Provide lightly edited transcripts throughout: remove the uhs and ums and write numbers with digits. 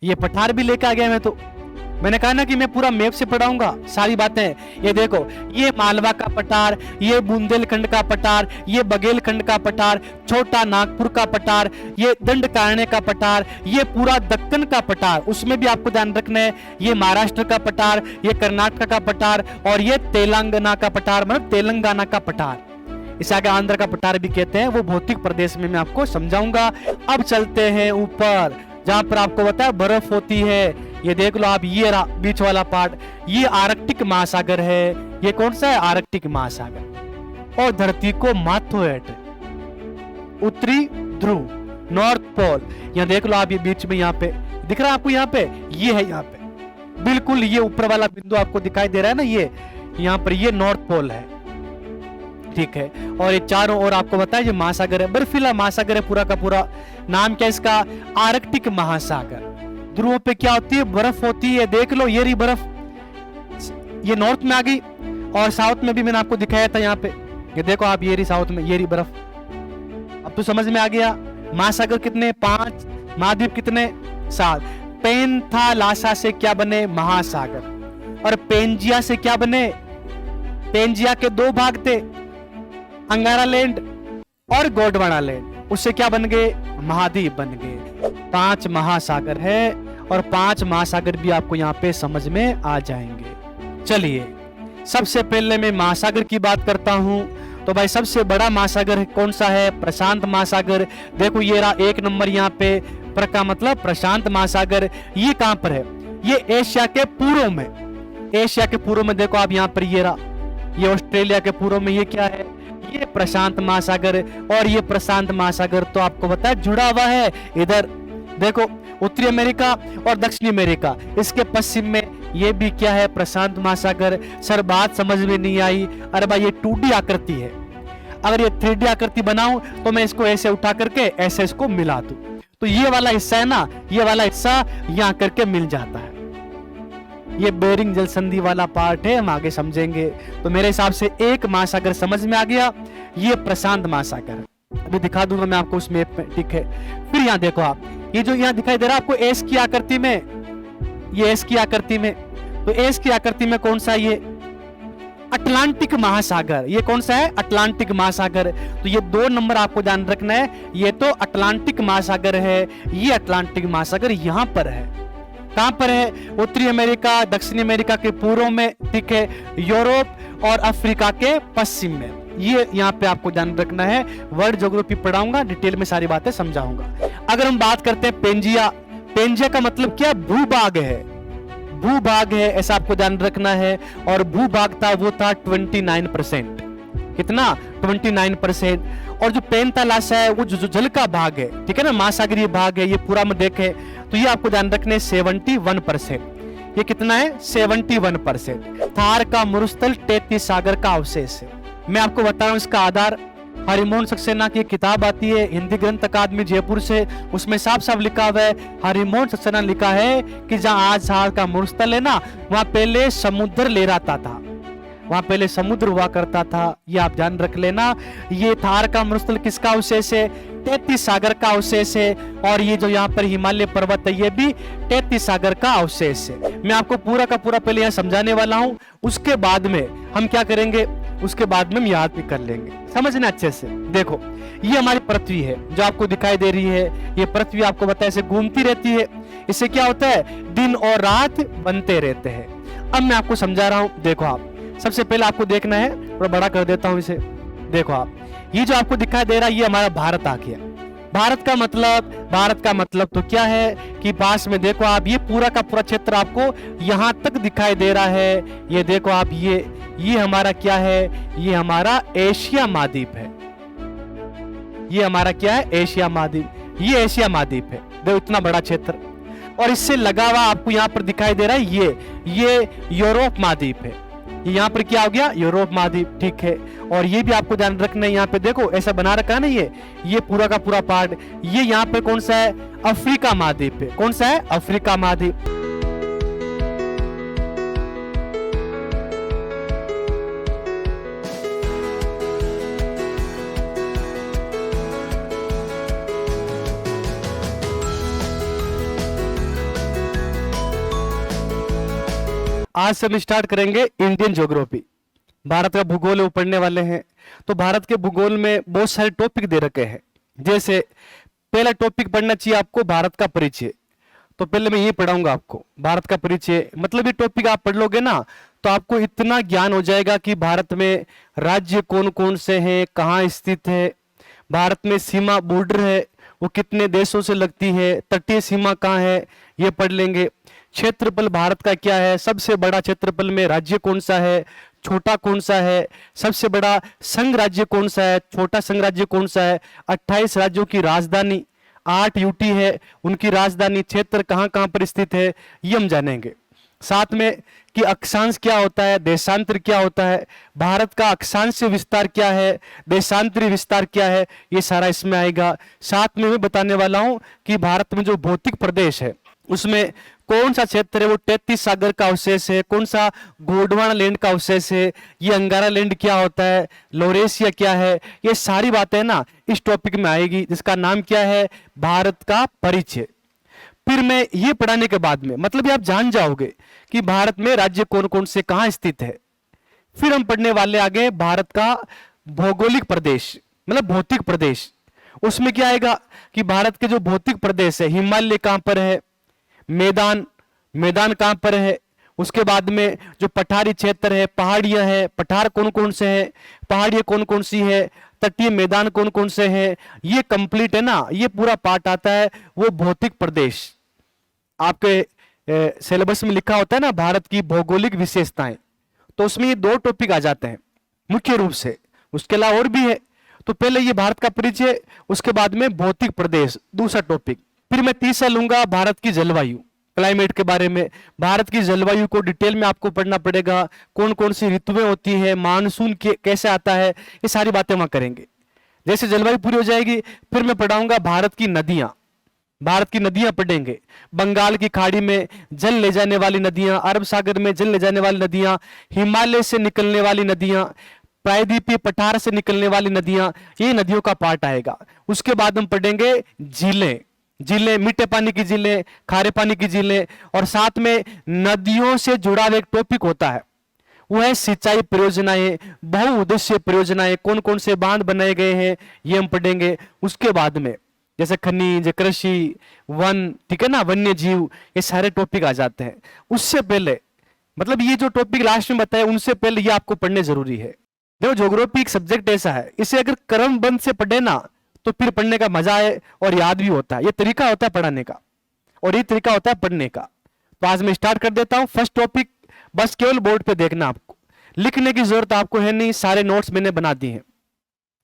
ये पठार भी लेके आ गया मैं तो। मैंने कहा ना कि मैं पूरा मैप से पढ़ाऊंगा सारी बातें। ये देखो, ये मालवा का पठार, ये बुंदेलखंड का पठार, ये बघेलखंड का पठार, छोटा नागपुर का पठार, ये दंडकारण्य का पठार, ये पूरा दक्कन का पठार, उसमें भी आपको ध्यान रखना है। ये महाराष्ट्र का पठार, ये कर्नाटक का पठार, और ये तेलंगाना का पठार, मतलब तेलंगाना का पठार। इसे आगे आंध्र का पठार भी कहते हैं, वो भौतिक प्रदेश में मैं आपको समझाऊंगा। अब चलते हैं ऊपर, जहां पर आपको बताया बर्फ होती है। ये देख लो आप, ये बीच वाला पार्ट, ये आर्कटिक महासागर है। ये कौन सा है? आर्कटिक महासागर। और धरती को माथो हेठ, उत्तरी ध्रुव, नॉर्थ पोल। यहाँ देख लो आप, ये बीच में यहाँ पे दिख रहा है आपको, यहाँ पे ये है, यहाँ पे बिल्कुल ये ऊपर वाला बिंदु आपको दिखाई दे रहा है ना, ये यहाँ पर ये नॉर्थ पोल है, ठीक है। और ये चारों ओर आपको बताया ये महासागर है, बर्फीला महासागर है पूरा का पूरा। नाम क्या इसका? आर्कटिक महासागर। ध्रुवों पे क्या होती है? बर्फ होती है। देख लो ये रही बर्फ, ये नॉर्थ में आ गई, और साउथ में भी मैंने आपको दिखाया था यहाँ पे। ये देखो आप, ये रही साउथ में, ये रही बर्फ। अब तो समझ में आ गया। महासागर कितने? 5, महाद्वीप कितने? 7। पेंथालासा से क्या बने? महासागर। और पेंजिया से क्या बने? पेंजिया के 2 भाग थे, अंगारा लैंड और गोंडवाना लैंड, उससे क्या बन गए? महाद्वीप बन गए। 5 महासागर है, और 5 महासागर भी आपको यहाँ पे समझ में आ जाएंगे। चलिए, सबसे पहले मैं महासागर की बात करता हूँ। तो भाई सबसे बड़ा महासागर कौन सा है? प्रशांत महासागर। देखो ये रहा 1 नंबर यहाँ पे, पर का मतलब प्रशांत महासागर। ये कहां पर है? ये एशिया के पूर्व में, एशिया के पूर्व में देखो आप, यहाँ पर ये रहा, ये ऑस्ट्रेलिया के पूर्व में, ये क्या है? ये प्रशांत महासागर। और ये प्रशांत महासागर तो आपको बताया जुड़ा हुआ है इधर, देखो उत्तरी अमेरिका और दक्षिणी अमेरिका, इसके पश्चिम में ये भी क्या है? प्रशांत महासागर। सर बात समझ में नहीं आई। अरे भाई ये 2D आकृति है, अगर ये 3D आकृति बनाऊं तो मैं इसको ऐसे उठा करके ऐसे इसको मिला दूं, तो ये वाला हिस्सा है ना, ये वाला हिस्सा यहाँ करके मिल जाता है। ये बेरिंग जल संधि वाला पार्ट है, हम आगे समझेंगे। तो मेरे हिसाब से एक महासागर समझ में आ गया, ये प्रशांत महासागर। अभी दिखा दूंगा मैं आपको उस मैप में, ठीक है। फिर यहाँ देखो आप, ये जो यहाँ दिखाई दे रहा है आपको एस की आकृति में, ये एस की आकृति में, तो एस की आकृति में कौन सा? ये अटलांटिक महासागर। ये कौन सा है? अटलांटिक महासागर। तो ये 2 नंबर आपको ध्यान रखना है, ये तो अटलांटिक महासागर है। ये अटलांटिक महासागर यहाँ पर है। कहां पर है? उत्तरी अमेरिका, दक्षिणी अमेरिका के पूर्व में, ठीक है, यूरोप और अफ्रीका के पश्चिम में। ये यहाँ पे आपको ध्यान रखना है। वर्ल्ड ज्योग्राफी पढ़ाऊंगा, डिटेल में सारी बातें समझाऊंगा। अगर हम बात करते हैं पेंजिया, पेंजिया का मतलब क्या? भूभाग है, भूभाग है, ऐसा आपको ध्यान रखना है। और भूभाग था वो था 29%। कितना? 29%। और जो पेंथालासा है वो जो जल का भाग है, ठीक है ना, महासागरीय भाग है, ये पूरा में देखे तो ये आपको ध्यान रखने 71%। ये कितना है? 71%। थार का मरुस्थल 33 सागर का अवशेष है। मैं आपको बता रहा हूं इसका आधार, हरिमोहन सक्सेना की किताब आती है हिंदी ग्रंथ अकादमी जयपुर से, उसमें साफ साफ लिखा हुआ है, हरिमोहन सक्सेना लिखा है कि जहां आज थार का मरुस्थल है ना, वहां पहले समुद्र लहराता था, वहां पहले समुद्र हुआ करता था। ये आप ध्यान रख लेना। ये थार का मरुस्थल किसका अवशेष है? 33 सागर का अवशेष है। और ये जो यहाँ पर हिमालय पर्वत है, ये भी 33 सागर का अवशेष है। मैं आपको पूरा का पूरा पहले यहाँ समझाने वाला हूँ, उसके बाद में हम क्या करेंगे, उसके बाद में हम याद भी कर लेंगे। समझना अच्छे से। देखो ये हमारी पृथ्वी है जो आपको दिखाई दे रही है। ये पृथ्वी आपको बताया ऐसे घूमती रहती है, इससे क्या होता है? दिन और रात बनते रहते हैं। अब मैं आपको समझा रहा हूँ। देखो आप, सबसे पहले आपको देखना है, थोड़ा बड़ा कर देता हूं इसे। देखो आप, ये जो आपको दिखाई दे रहा है, ये हमारा भारत आ गया। भारत का मतलब तो क्या है कि पास में देखो आप, ये पूरा का पूरा क्षेत्र आपको यहां तक दिखाई दे रहा है। ये देखो आप, ये हमारा क्या है? ये हमारा एशिया महाद्वीप है। ये हमारा क्या है? एशिया महाद्वीप। ये एशिया महाद्वीप है, देखो इतना बड़ा क्षेत्र। और इससे लगा हुआ आपको यहाँ पर दिखाई दे रहा है ये यूरोप महाद्वीप है। ये यहाँ पर क्या हो गया? यूरोप महाद्वीप, ठीक है। और ये भी आपको ध्यान रखना है, यहाँ पे देखो ऐसा बना रखा है ना, ये पूरा का पूरा पार्ट, ये यहाँ पे कौन सा है? अफ्रीका महाद्वीप है। कौन सा है? अफ्रीका महाद्वीप। आज से हम स्टार्ट करेंगे इंडियन ज्योग्राफी। भारत का भूगोल वो पढ़ने वाले हैं। तो भारत के भूगोल में बहुत सारे टॉपिक दे रखे हैं। जैसे पहला टॉपिक पढ़ना चाहिए आपको भारत का परिचय। तो पहले मैं ये पढ़ाऊंगा आपको भारत का परिचय। मतलब ये टॉपिक आप पढ़ लोगे ना तो आपको इतना ज्ञान हो जाएगा कि भारत में राज्य कौन कौन से हैं, कहाँ स्थित है, भारत में सीमा बॉर्डर है वो कितने देशों से लगती है, तटीय सीमा कहाँ है ये पढ़ लेंगे। क्षेत्रफल भारत का क्या है, सबसे बड़ा क्षेत्रफल में राज्य कौन सा है, छोटा कौन सा है, सबसे बड़ा संघ राज्य कौन सा है, छोटा संघ राज्य कौन सा है, 28 राज्यों की राजधानी, 8 यूटी है उनकी राजधानी, क्षेत्र कहाँ कहाँ पर स्थित है ये हम जानेंगे। साथ में कि अक्षांश क्या होता है, देशांतर क्या होता है, भारत का अक्षांश विस्तार क्या है, देशांतरी विस्तार क्या है, ये सारा इसमें आएगा। साथ में मैं बताने वाला हूं कि भारत में जो भौतिक प्रदेश है उसमें कौन सा क्षेत्र है वो 33 सागर का अवशेष है, कौन सा गोंडवाना लैंड का अवशेष है, ये अंगारा लैंड क्या होता है, लोरेशिया क्या है, ये सारी बातें ना इस टॉपिक में आएगी जिसका नाम क्या है भारत का परिचय। फिर मैं ये पढ़ाने के बाद में मतलब ये आप जान जाओगे कि भारत में राज्य कौन कौन से कहां स्थित है। फिर हम पढ़ने वाले आगे भारत का भौगोलिक प्रदेश मतलब भौतिक प्रदेश। उसमें क्या आएगा कि भारत के जो भौतिक प्रदेश है, हिमालय कहां पर है, मैदान मैदान कहां पर है, उसके बाद में जो पठारी क्षेत्र है, पहाड़ियां है, पठार कौन कौन से हैं, पहाड़ियां कौन कौन सी है, तटीय मैदान कौन कौन से हैं, ये कंप्लीट है ना, ये पूरा पार्ट आता है वो भौतिक प्रदेश। आपके सिलेबस में लिखा होता है ना भारत की भौगोलिक विशेषताएं, तो उसमें ये 2 टॉपिक आ जाते हैं मुख्य रूप से, उसके अलावा और भी है। तो पहले ये भारत का परिचय, उसके बाद में भौतिक प्रदेश दूसरा टॉपिक। फिर मैं तीसरा लूंगा भारत की जलवायु, क्लाइमेट के बारे में। भारत की जलवायु को डिटेल में आपको पढ़ना पड़ेगा, कौन कौन सी ऋतुएं होती है, मानसून कैसे आता है, ये सारी बातें वहां करेंगे। जैसे जलवायु पूरी हो जाएगी फिर मैं पढ़ाऊंगा भारत की नदियां। भारत की नदियां पढ़ेंगे, बंगाल की खाड़ी में जल ले जाने वाली नदियां, अरब सागर में जल ले जाने वाली नदियां, हिमालय से निकलने वाली नदियां, प्रायद्वीपीय पठार से निकलने वाली नदियां, ये नदियों का पार्ट आएगा। उसके बाद हम पढ़ेंगे झीलें, झीलें मीठे पानी की झीलें, खारे पानी की झीलें, और साथ में नदियों से जुड़ा हुआ एक टॉपिक होता है वो है सिंचाई परियोजनाएं, बहुउद्देशीय परियोजनाएं, कौन कौन से बांध बनाए गए हैं ये हम पढ़ेंगे। उसके बाद में जैसे खनिज, कृषि, वन, ठीक है ना, वन्य जीव, ये सारे टॉपिक आ जाते हैं। उससे पहले मतलब ये जो टॉपिक लास्ट में बताए उनसे पहले ये आपको पढ़ने जरूरी है। देखो ज्योग्राफी एक सब्जेक्ट ऐसा है, इसे अगर क्रमबद्ध से पढ़े ना तो फिर पढ़ने का मजा आए और याद भी होता है। ये तरीका होता है पढ़ाने का और ये तरीका होता है पढ़ने का। तो आज मैं स्टार्ट कर देता हूं। फर्स्ट टॉपिक बस केवल बोर्ड पे देखना, आपको लिखने की जरूरत आपको है नहीं, सारे नोट्स मैंने बना दिए हैं,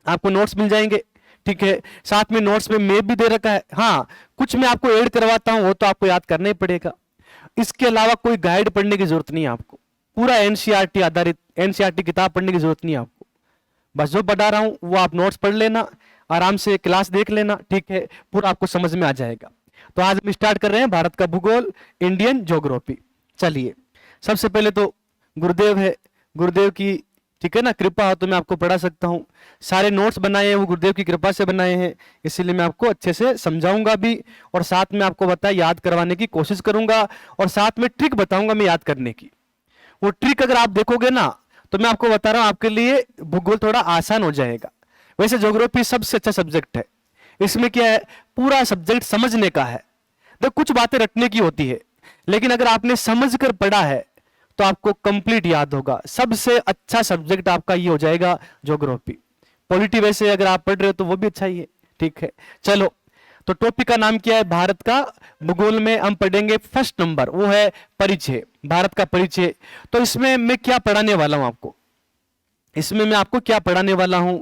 आपको नोट्स मिल जाएंगे, ठीक है। साथ में नोट्स में मैप भी दे रखा है। हाँ, कुछ मैं आपको ऐड करवाता हूं वो तो आपको याद करना ही पड़ेगा। इसके अलावा कोई गाइड पढ़ने की जरूरत नहीं है आपको, पूरा एनसीईआरटी आधारित एनसीईआरटी किताब पढ़ने की जरूरत नहीं है आपको। बस जो पढ़ा रहा हूं वो आप नोट्स पढ़ लेना, आराम से क्लास देख लेना, ठीक है, पूरा आपको समझ में आ जाएगा। तो आज हम स्टार्ट कर रहे हैं भारत का भूगोल, इंडियन ज्योग्राफी। चलिए, सबसे पहले तो गुरुदेव है, गुरुदेव की, ठीक है ना, कृपा हो तो मैं आपको पढ़ा सकता हूं। सारे नोट्स बनाए हैं वो गुरुदेव की कृपा से बनाए हैं, इसीलिए मैं आपको अच्छे से समझाऊंगा भी और साथ में आपको याद करवाने की कोशिश करूंगा और साथ में ट्रिक बताऊंगा मैं याद करने की। वो ट्रिक अगर आप देखोगे ना तो मैं आपको बता रहा हूं आपके लिए भूगोल थोड़ा आसान हो जाएगा। वैसे ज्योग्राफी सबसे अच्छा सब्जेक्ट है, इसमें क्या है पूरा सब्जेक्ट समझने का है। तो कुछ बातें रटने की होती है लेकिन अगर आपने समझ कर पढ़ा है तो आपको कंप्लीट याद होगा। सबसे अच्छा सब्जेक्ट आपका ये हो जाएगा ज्योग्राफी। पॉलिटी वैसे अगर आप पढ़ रहे हो तो वो भी अच्छा ही है, ठीक है। चलो, तो टॉपिक का नाम क्या है, भारत का भूगोल में हम पढ़ेंगे फर्स्ट नंबर वो है परिचय, भारत का परिचय। तो इसमें मैं क्या पढ़ाने वाला हूं आपको, इसमें मैं आपको क्या पढ़ाने वाला हूं,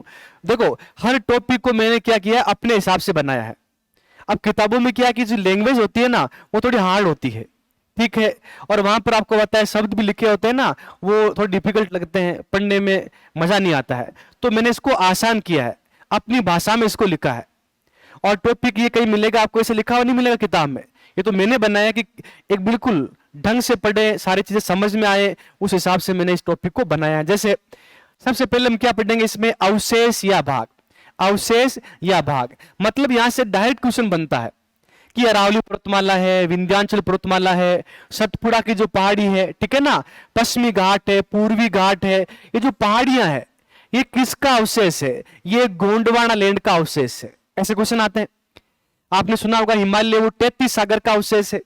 देखो हर टॉपिक को मैंने क्या किया है अपने हिसाब से बनाया है। अब किताबों में क्या है कि जो लैंग्वेज होती है ना वो थोड़ी हार्ड होती है, ठीक है, और वहां पर आपको पता है शब्द भी लिखे होते हैं ना वो थोड़े डिफिकल्ट लगते हैं, पढ़ने में मजा नहीं आता है। तो मैंने इसको आसान किया है, अपनी भाषा में इसको लिखा है। और टॉपिक ये कहीं मिलेगा आपको ऐसे लिखा हुआ नहीं मिलेगा किताब में, ये तो मैंने बनाया कि एक बिल्कुल ढंग से पढ़े, सारी चीजें समझ में आए, उस हिसाब से मैंने इस टॉपिक को बनाया है। जैसे सबसे पहले हम क्या पढ़ेंगे इसमें, अवशेष या भाग। अवशेष या भाग मतलब यहां से डायरेक्ट क्वेश्चन बनता है कि अरावली पर्वतमाला है, विंध्याचल पर्वतमाला है, सतपुड़ा की जो पहाड़ी है, ठीक है ना, पश्चिमी घाट है, पूर्वी घाट है, ये जो पहाड़ियां है ये किसका अवशेष है? ये गोंडवाना लैंड का अवशेष है। ऐसे क्वेश्चन आते हैं। आपने सुना होगा हिमालय वो 33 सागर का अवशेष है,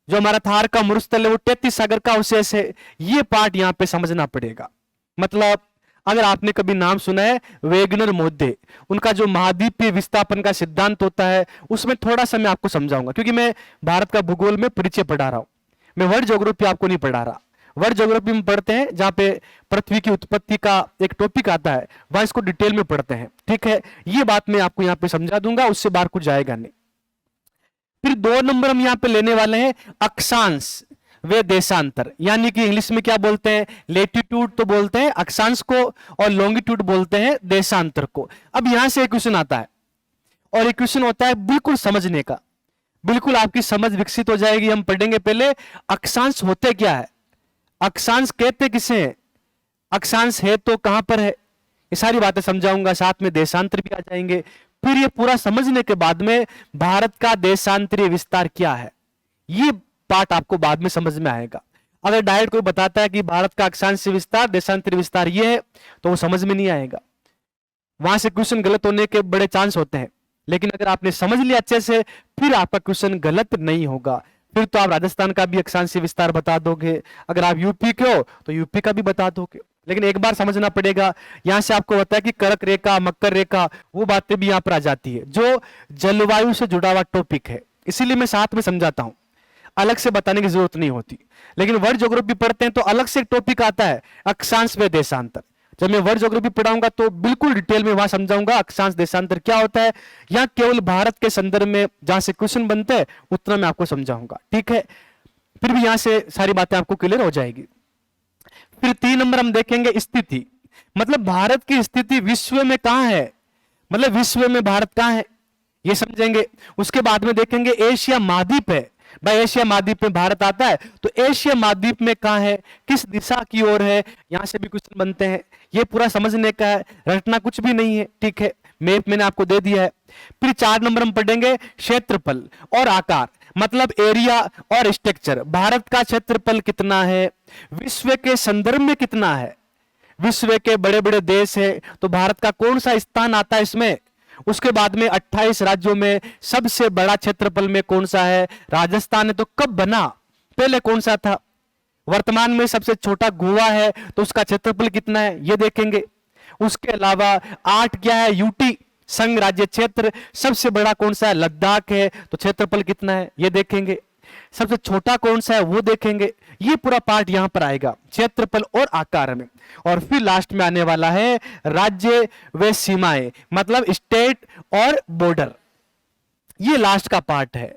जो हमारा थार का मरुस्थल है वो 33 सागर का अवशेष है। ये पार्ट यहां पे समझना पड़ेगा। मतलब अगर आपने कभी नाम सुना है वेगनर मोद्दे, उनका जो महाद्वीपीय विस्थापन का सिद्धांत होता है उसमें थोड़ा सा मैं आपको समझाऊंगा, क्योंकि मैं भारत का भूगोल में परिचय पढ़ा रहा हूं, मैं वर्ल्ड ज्योग्राफी आपको नहीं पढ़ा रहा। वर्ल्ड ज्योग्राफी में पढ़ते हैं जहां पे पृथ्वी की उत्पत्ति का एक टॉपिक आता है, वहां इसको डिटेल में पढ़ते हैं, ठीक है। ये बात मैं आपको यहां पे समझा दूंगा, उससे बाहर कुछ जाएगा नहीं। फिर 2 नंबर हम यहां पे लेने वाले हैं अक्षांश वे देशांतर, यानी कि इंग्लिश में क्या बोलते हैं, लेटीट्यूड तो बोलते हैं अक्षांश को, और लॉन्गिट्यूड बोलते हैं देशांतर को। अब यहां से एक क्वेश्चन आता है, और एक क्वेश्चन होता है बिल्कुल समझने का, बिल्कुल आपकी समझ विकसित हो जाएगी। हम पढ़ेंगे पहले अक्षांश होते क्या है, अक्षांश कहते किसे हैं, अक्षांश है तो कहां पर है, ये सारी बातें समझाऊंगा, साथ में देशांतर भी आ जाएंगे। फिर ये पूरा समझने के बाद में भारत का देशांतरीय विस्तार क्या है, ये पार्ट आपको बाद में समझ में आएगा। अगर डायरेक्ट कोई बताता है कि भारत का अक्षांशीय विस्तार देशांतरीय विस्तार ये है, तो वो समझ में नहीं आएगा, वहां से क्वेश्चन गलत होने के बड़े चांस होते हैं। लेकिन अगर आपने समझ लिया अच्छे से, फिर आपका क्वेश्चन गलत नहीं होगा। फिर तो आप राजस्थान का भी अक्षांशीय विस्तार बता दोगे, अगर आप यूपी के हो तो यूपी का भी बता दोगे। लेकिन एक बार समझना पड़ेगा, यहां से आपको बताया कि कर्क रेखा, मकर रेखा, वो बातें भी यहां पर आ जाती है जो जलवायु से जुड़ा हुआ टॉपिक है, इसीलिए मैं साथ में समझाता हूं, अलग से बताने की जरूरत नहीं होती। लेकिन वर्ल्ड ज्योग्राफी पढ़ते हैं तो अलग से एक टॉपिक आता है अक्षांश व देशांतर। जब मैं वर्ल्ड ज्योग्राफी पढ़ाऊंगा तो बिल्कुल डिटेल में वहां समझाऊंगा अक्षांश देशांतर क्या होता है। यहां केवल भारत के संदर्भ में जहां से क्वेश्चन बनते हैं उतना मैं आपको समझाऊंगा, ठीक है। फिर भी यहां से सारी बातें आपको क्लियर हो जाएगी। फिर 3 नंबर हम देखेंगे स्थिति, मतलब भारत की स्थिति विश्व में कहां है, मतलब विश्व में भारत कहां है ये समझेंगे। उसके बाद में देखेंगे एशिया महाद्वीप है, भाई एशिया महाद्वीप में भारत आता है, तो एशिया महाद्वीप में कहां है, किस दिशा की ओर है, यहां से भी क्वेश्चन बनते हैं। ये पूरा समझने का है, रटना कुछ भी नहीं है, ठीक है। मैप मैंने आपको दे दिया है। फिर 4 नंबर हम पढ़ेंगे क्षेत्रफल और आकार, मतलब एरिया और स्ट्रक्चर। भारत का क्षेत्रफल कितना है, विश्व के संदर्भ में कितना है, विश्व के बड़े बड़े देश है तो भारत का कौन सा स्थान आता है इसमें। उसके बाद में 28 राज्यों में सबसे बड़ा क्षेत्रफल में कौन सा है, राजस्थान है, तो कब बना, पहले कौन सा था, वर्तमान में सबसे छोटा गोवा है तो उसका क्षेत्रफल कितना है ये देखेंगे। उसके अलावा 8 क्या है, यूटी संघ राज्य क्षेत्र, सबसे बड़ा कौन सा है, लद्दाख है, तो क्षेत्रफल कितना है ये देखेंगे। सबसे छोटा कौन सा है वो देखेंगे। ये पूरा पार्ट यहां पर आएगा क्षेत्रफल और आकार में। और फिर लास्ट में आने वाला है राज्य व सीमाएं, मतलब स्टेट और बॉर्डर। ये लास्ट का पार्ट है,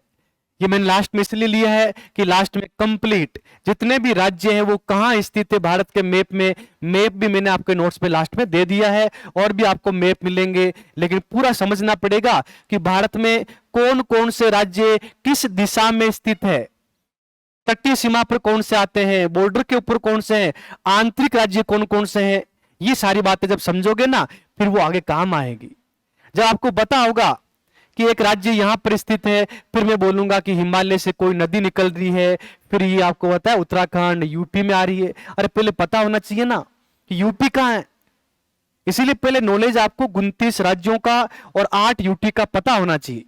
ये मैंने लास्ट में इसलिए लिया है कि लास्ट में कंप्लीट जितने भी राज्य हैं वो कहां स्थित है भारत के मैप में। मैप भी मैंने आपके नोट्स पे लास्ट में दे दिया है, और भी आपको मैप मिलेंगे, लेकिन पूरा समझना पड़ेगा कि भारत में कौन कौन से राज्य किस दिशा में स्थित है, तटीय सीमा पर कौन से आते हैं, बॉर्डर के ऊपर कौन से हैं, आंतरिक राज्य कौन कौन से हैं। ये सारी बातें जब समझोगे ना फिर वो आगे काम आएगी। जब आपको पता होगा कि एक राज्य यहां पर स्थित है, फिर मैं बोलूंगा कि हिमालय से कोई नदी निकल रही है, फिर ये आपको पता है उत्तराखंड यूपी में आ रही है, अरे पहले पता होना चाहिए ना कि यूपी कहां है। इसीलिए पहले नॉलेज आपको 29 राज्यों का और 8 यूटी का पता होना चाहिए,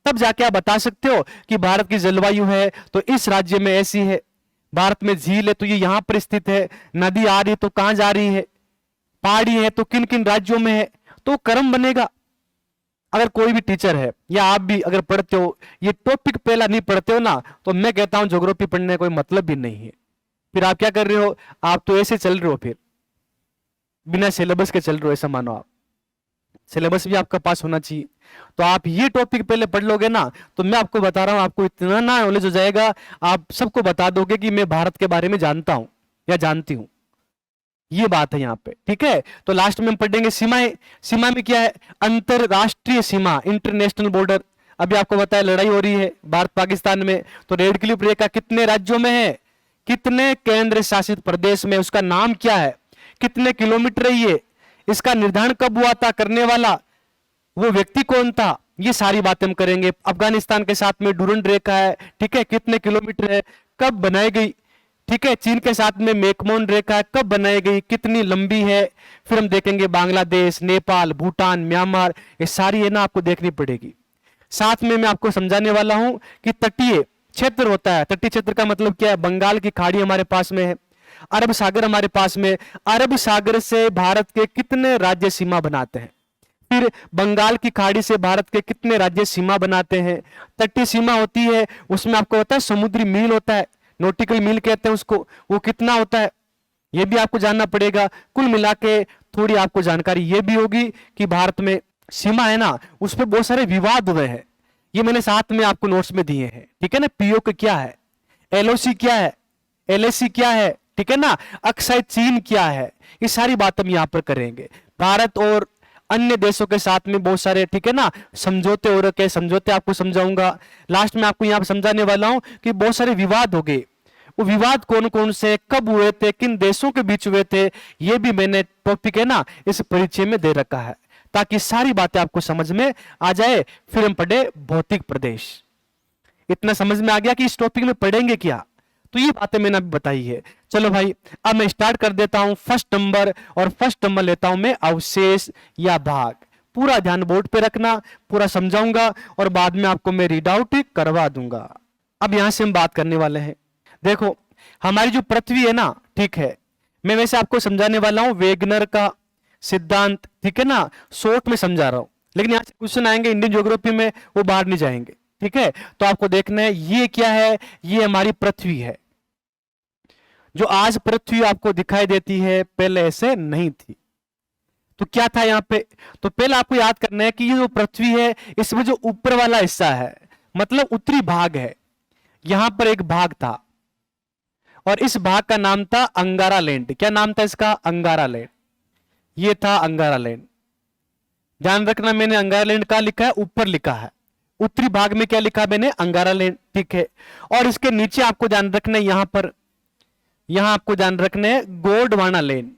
तब जाके आप बता सकते हो कि भारत की जलवायु है तो इस राज्य में ऐसी है, भारत में झील है तो ये यहां पर स्थित है, नदी आ रही है तो कहां जा रही है, पहाड़ी है तो किन किन राज्यों में है, तो क्रम बनेगा। अगर कोई भी टीचर है या आप भी अगर पढ़ते हो ये टॉपिक पहला नहीं पढ़ते हो ना, तो मैं कहता हूं ज्योग्राफी पढ़ने का कोई मतलब भी नहीं है। फिर आप क्या कर रहे हो, आप तो ऐसे चल रहे हो, फिर बिना सिलेबस के चल रहे हो, ऐसा मानो। आप सिलेबस भी आपका पास होना चाहिए। तो आप ये टॉपिक पहले पढ़ लोगे ना, तो मैं आपको बता रहा हूं आपको इतना ना नॉलेज हो जाएगा, आप सबको बता दोगे कि मैं भारत के बारे में जानता हूं या जानती हूं। ये बात है यहाँ पे, ठीक है। तो लास्ट में हम पढ़ेंगे सीमाएं। सीमा में क्या है, अंतरराष्ट्रीय सीमा, इंटरनेशनल बॉर्डर। अभी आपको बताया लड़ाई हो रही है भारत पाकिस्तान में, तो रेड क्लिफ रेखा कितने राज्यों में है, कितने केंद्र शासित प्रदेश में, उसका नाम क्या है, कितने किलोमीटर है ये, इसका निर्धारण कब हुआ था, करने वाला वो व्यक्ति कौन था, ये सारी बातें हम करेंगे। अफगानिस्तान के साथ में डूरंड रेखा है, ठीक है, कितने किलोमीटर है, कब बनाई गई, ठीक है। चीन के साथ में मैकमोहन रेखा है, कब बनाई गई, कितनी लंबी है। फिर हम देखेंगे बांग्लादेश, नेपाल, भूटान, म्यांमार, ये सारी है ना आपको देखनी पड़ेगी। साथ में मैं आपको समझाने वाला हूं कि तटीय क्षेत्र होता है, तटीय क्षेत्र का मतलब क्या है, बंगाल की खाड़ी हमारे पास में है, अरब सागर हमारे पास में, अरब सागर से भारत के कितने राज्य सीमा बनाते हैं, फिर बंगाल की खाड़ी से भारत के कितने राज्य सीमा बनाते हैं। तटीय सीमा होती है, उसमें आपको होता है समुद्री मील होता है, नॉटिकल मील कहते हैं उसको, वो कितना होता है ये भी आपको जानना पड़ेगा। कुल मिला के थोड़ी आपको जानकारी ये भी होगी कि भारत में सीमा है ना, उस पर बहुत सारे विवाद हुए हैं, ये मैंने साथ में आपको नोट्स में दिए हैं, ठीक है ना। पीओके क्या है, एलओसी क्या है, एलएसी क्या है, ठीक है ना, अक्साई चीन क्या है, ये सारी बात हम यहां पर करेंगे। भारत और अन्य देशों के साथ में बहुत सारे, ठीक है ना, समझौते हो रखे, समझौते आपको समझाऊंगा। लास्ट में आपको यहां पर समझाने वाला हूं कि बहुत सारे विवाद हो गए, वो विवाद कौन कौन से, कब हुए थे, किन देशों के बीच हुए थे, ये भी मैंने टॉपिक है ना इस परिचय में दे रखा है, ताकि सारी बातें आपको समझ में आ जाए। फिर हम पढ़े भौतिक प्रदेश। इतना समझ में आ गया कि इस टॉपिक में पढ़ेंगे क्या, तो ये बातें मैंने अभी बताई है। चलो भाई अब मैं स्टार्ट कर देता हूं फर्स्ट नंबर, और फर्स्ट नंबर लेता हूं मैं अवशेष या भाग। पूरा ध्यान बोर्ड पे रखना, पूरा समझाऊंगा और बाद में आपको मैं रीड आउट करवा दूंगा। अब यहां से हम बात करने वाले हैं। देखो हमारी जो पृथ्वी है ना, ठीक है, मैं वैसे आपको समझाने वाला हूं वेगनर का सिद्धांत, ठीक है ना, शॉर्ट में समझा रहा हूं, लेकिन यहां से क्वेश्चन आएंगे इंडियन ज्योग्राफी में, वो बाहर नहीं जाएंगे, ठीक है। तो आपको देखना है ये क्या है, ये हमारी पृथ्वी है। जो आज पृथ्वी आपको दिखाई देती है पहले ऐसे नहीं थी। तो क्या था यहां पे, तो पहले आपको याद करना है कि ये जो पृथ्वी है इसमें जो ऊपर वाला हिस्सा है मतलब उत्तरी भाग है, यहां पर एक भाग था और इस भाग का नाम था अंगारा लैंड। क्या नाम था इसका, अंगारा लैंड। ये था अंगारा लैंड। ध्यान रखना मैंने अंगारा लैंड कहां लिखा है, ऊपर लिखा है, उत्तरी भाग में क्या लिखा है मैंने, अंगारा लैंड, ठीक है। और इसके नीचे आपको ध्यान रखना है, यहां पर, यहां आपको ध्यान रखना है गोंडवाना लैंड,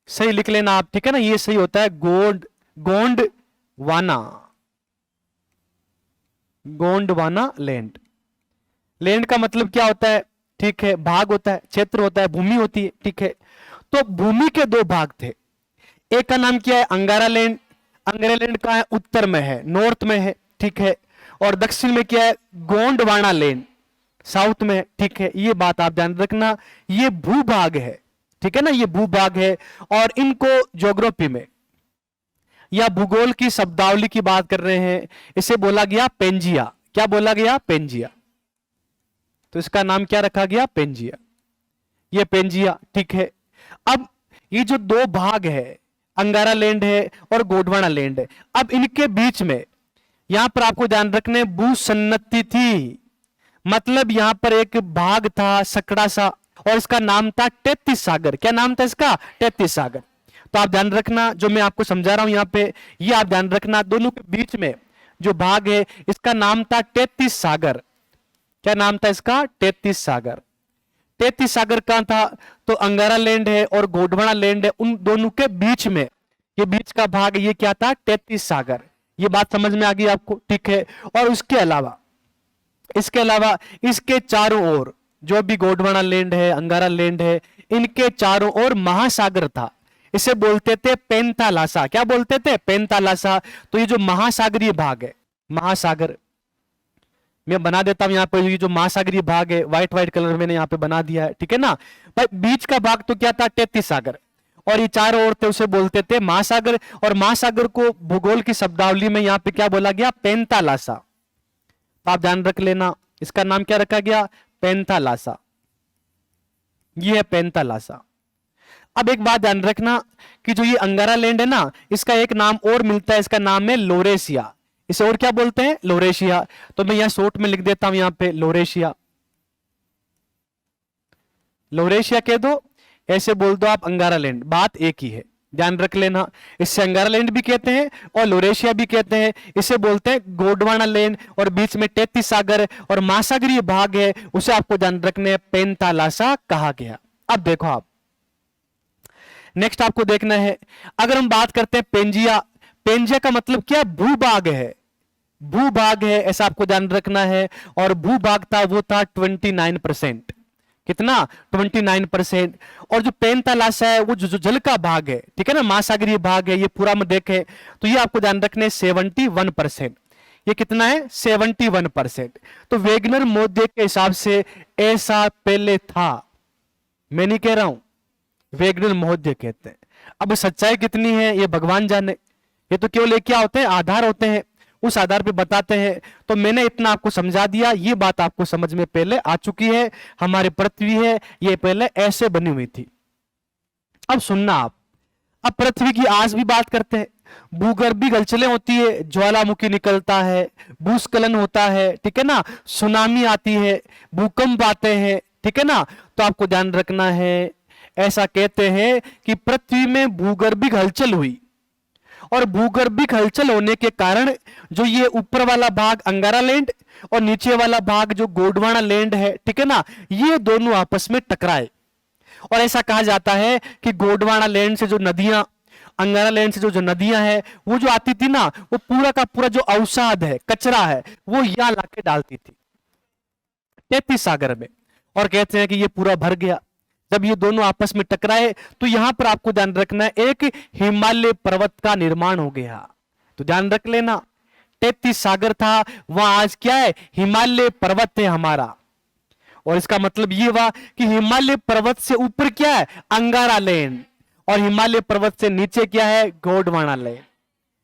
सही लिख लेना आप, ठीक है ना, ये सही होता है गोंडवाना, गोंडवाना लैंड। लैंड का मतलब क्या होता है, ठीक है, भाग होता है, क्षेत्र होता है, भूमि होती है, ठीक है। तो भूमि के दो भाग थे, एक का नाम क्या है अंगारा लैंड, अंगारा लैंड कहां है, उत्तर में है, नॉर्थ में है, ठीक है। और दक्षिण में क्या है, गोंडवाना लैंड, साउथ में, ठीक है। ये बात आप ध्यान रखना, ये भूभाग है, ठीक है ना, ये भूभाग है। और इनको ज्योग्राफी में या भूगोल की शब्दावली की बात कर रहे हैं, इसे बोला गया पेंजिया। क्या बोला गया, पेंजिया। तो इसका नाम क्या रखा गया, पेंजिया, ये पेंजिया, ठीक है। अब ये जो दो भाग है, अंगारा लैंड है और गोंडवाना लैंड है, अब इनके बीच में यहां पर आपको ध्यान रखने भूसन्नति थी, मतलब यहां पर एक भाग था सकड़ा सा और इसका नाम था 33 सागर। क्या नाम था इसका, 33 सागर। तो आप ध्यान रखना जो मैं आपको समझा रहा हूं यहां पे, ये आप ध्यान रखना, दोनों के बीच में जो भाग है इसका नाम था 33 सागर। क्या नाम था इसका, 33 सागर। 33 सागर कहां था, तो अंगारा लैंड है और गोंडवाना लैंड है, उन दोनों के बीच में ये बीच का भाग ये क्या था, 33 सागर। ये बात समझ में आ गई आपको, ठीक है। और उसके अलावा, इसके अलावा इसके चारों ओर जो भी गोंडवाना लैंड है, अंगारा लैंड है, इनके चारों ओर महासागर था, इसे बोलते थे पेंथालासा। क्या बोलते थे, पेंथालासा। तो ये जो महासागरीय भाग है, महासागर, मैं बना देता हूं यहां पे, ये जो महासागरीय भाग है व्हाइट व्हाइट कलर मैंने यहां पे बना दिया है, ठीक है ना भाई। बीच का भाग तो क्या था, 33 सागर, और ये चारों ओर थे उसे बोलते थे महासागर। और महासागर को भूगोल की शब्दावली में यहां पे क्या बोला गया, पेंथालासा। तो आप ध्यान रख लेना, इसका नाम क्या रखा गया, पेंथालासा। ये है पेंथालासा। अब एक बात ध्यान रखना कि जो ये अंगारा लैंड है ना, इसका एक नाम और मिलता है, इसका नाम है लोरेशिया। इसे और क्या बोलते हैं, लोरेशिया। तो मैं यहां शॉर्ट में लिख देता हूं यहां पे लोरेशिया, लोरेशिया कह दो, ऐसे बोल दो आप अंगारा लैंड, बात एक ही है, ध्यान रख लेना। इससे अंगारा लैंड भी कहते हैं और लोरेशिया भी कहते हैं, इसे बोलते हैं गोंडवाना लैंड। और बीच में 33 सागर और महासागरीय भाग है, उसे आपको ध्यान रखने पेंथालासा कहा गया। अब देखो आप नेक्स्ट आपको देखना है, अगर हम बात करते हैं पेंजिया, पेंजिया का मतलब क्या? भूभाग है, भूभाग है, ऐसा आपको ध्यान रखना है। और भूभाग था वो था 29%। कितना? 29%। और जो पेंथालासा है वो जो जल का भाग है, ठीक है ना, महासागरीय भाग है, ये पूरा में देखें तो ये आपको ध्यान रखने 71%। ये कितना है? 71%। तो वेगनर मोद्य के हिसाब से ऐसा पहले था, मैं नहीं कह रहा हूं, वेगनर महोदय कहते हैं। अब सच्चाई कितनी है ये भगवान जाने, ये तो केवल एक क्या होते हैं? आधार होते हैं, उस आधार पे बताते हैं। तो मैंने इतना आपको समझा दिया, ये बात आपको समझ में पहले आ चुकी है। हमारी पृथ्वी है ये पहले ऐसे बनी हुई थी। अब सुनना आप, अब पृथ्वी की आज भी बात करते हैं। भूगर्भीय हलचलें होती है, ज्वालामुखी निकलता है, भूस्खलन होता है, ठीक है ना, सुनामी आती है, भूकंप आते हैं, ठीक है ना। तो आपको ध्यान रखना है, ऐसा कहते हैं कि पृथ्वी में भूगर्भीय हलचल हुई, और भूगर्भीय हलचल होने के कारण जो ये ऊपर वाला भाग अंगारा लैंड और नीचे वाला भाग जो गोंडवाना लैंड है, ठीक है ना, ये दोनों आपस में टकराए। और ऐसा कहा जाता है कि गोंडवाना लैंड से जो नदियां, अंगारा लैंड से जो नदियां है, वो जो आती थी ना, वो पूरा का पूरा जो अवसाद है, कचरा है, वो यहां लाके डालती थी 33 सागर में। और कहते हैं कि ये पूरा भर गया। जब ये दोनों आपस में टकराए तो यहां पर आपको ध्यान रखना है, एक हिमालय पर्वत का निर्माण हो गया। तो ध्यान रख लेना, 33 सागर था, वहां आज क्या है? हिमालय पर्वत है हमारा। और इसका मतलब ये हुआ कि हिमालय पर्वत से ऊपर क्या है? अंगारा लैंड, और हिमालय पर्वत से नीचे क्या है? गोंडवाना लैंड।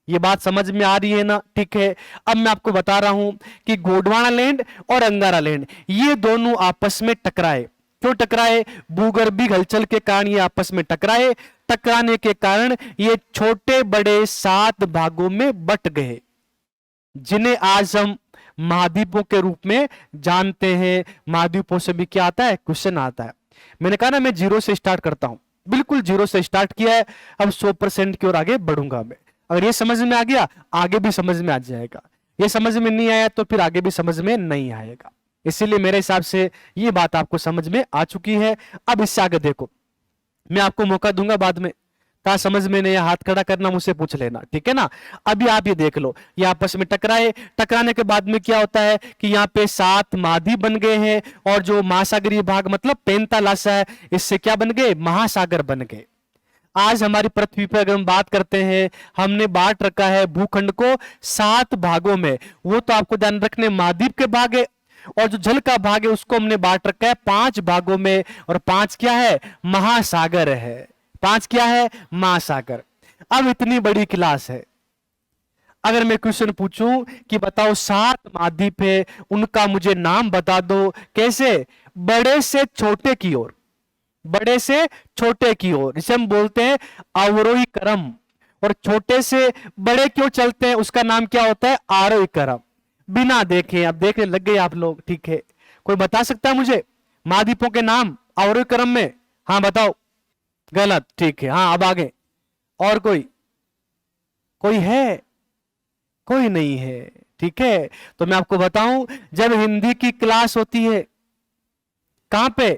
ये बात समझ में आ रही है ना? ठीक है। अब मैं आपको बता रहा हूं कि गोंडवाना लैंड और अंगारा लैंड ये दोनों आपस में टकराए। क्यों टकराए? भूगर्भीय हलचल के कारण ये आपस में टकराए। टकराने के कारण ये छोटे बड़े 7 भागों में बट गए, जिन्हें आज हम महाद्वीपों के रूप में जानते हैं। महाद्वीपों से भी क्या आता है? क्वेश्चन आता है। मैंने कहा ना, मैं जीरो से स्टार्ट करता हूं, बिल्कुल जीरो से स्टार्ट किया है, अब 100% की ओर आगे बढ़ूंगा मैं। अगर ये समझ में आ गया, आगे भी समझ में आ जाएगा। ये समझ में नहीं आया तो फिर आगे भी समझ में नहीं आएगा। इसीलिए मेरे हिसाब से ये बात आपको समझ में आ चुकी है। अब इससे आगे देखो, मैं आपको मौका दूंगा बाद में, कहा समझ में नहीं, हाथ खड़ा करना, मुझसे पूछ लेना, ठीक है ना। अभी आप ये देख लो, ये आपस में टकराए, टकराने के बाद में क्या होता है कि यहाँ पे 7 महाद्वीप बन गए हैं, और जो महासागरीय भाग मतलब पेंथालासा है, इससे क्या बन गए? महासागर बन गए। आज हमारी पृथ्वी पर अगर हम बात करते हैं, हमने बांट रखा है भूखंड को 7 भागों में। वो तो आपको ध्यान रखने महाद्वीप के भाग है, और जो जल का भाग है उसको हमने बांट रखा है 5 भागों में, और 5 क्या है? महासागर है। 5 क्या है? महासागर। अब इतनी बड़ी क्लास है, अगर मैं क्वेश्चन पूछूं कि बताओ 7 महाद्वीप है, उनका मुझे नाम बता दो, कैसे? बड़े से छोटे की ओर, बड़े से छोटे की ओर, जिसे हम बोलते हैं अवरोही क्रम। और छोटे से बड़े क्यों चलते हैं, उसका नाम क्या होता है? आरोही क्रम। बिना देखे, अब देखने लग गए आप लोग, ठीक है। कोई बता सकता है मुझे महाद्वीपों के नाम अवरोही क्रम में? हाँ बताओ। गलत, ठीक है। हाँ अब आगे, और कोई? कोई है? कोई नहीं है, ठीक है। तो मैं आपको बताऊं, जब हिंदी की क्लास होती है, कहां पे?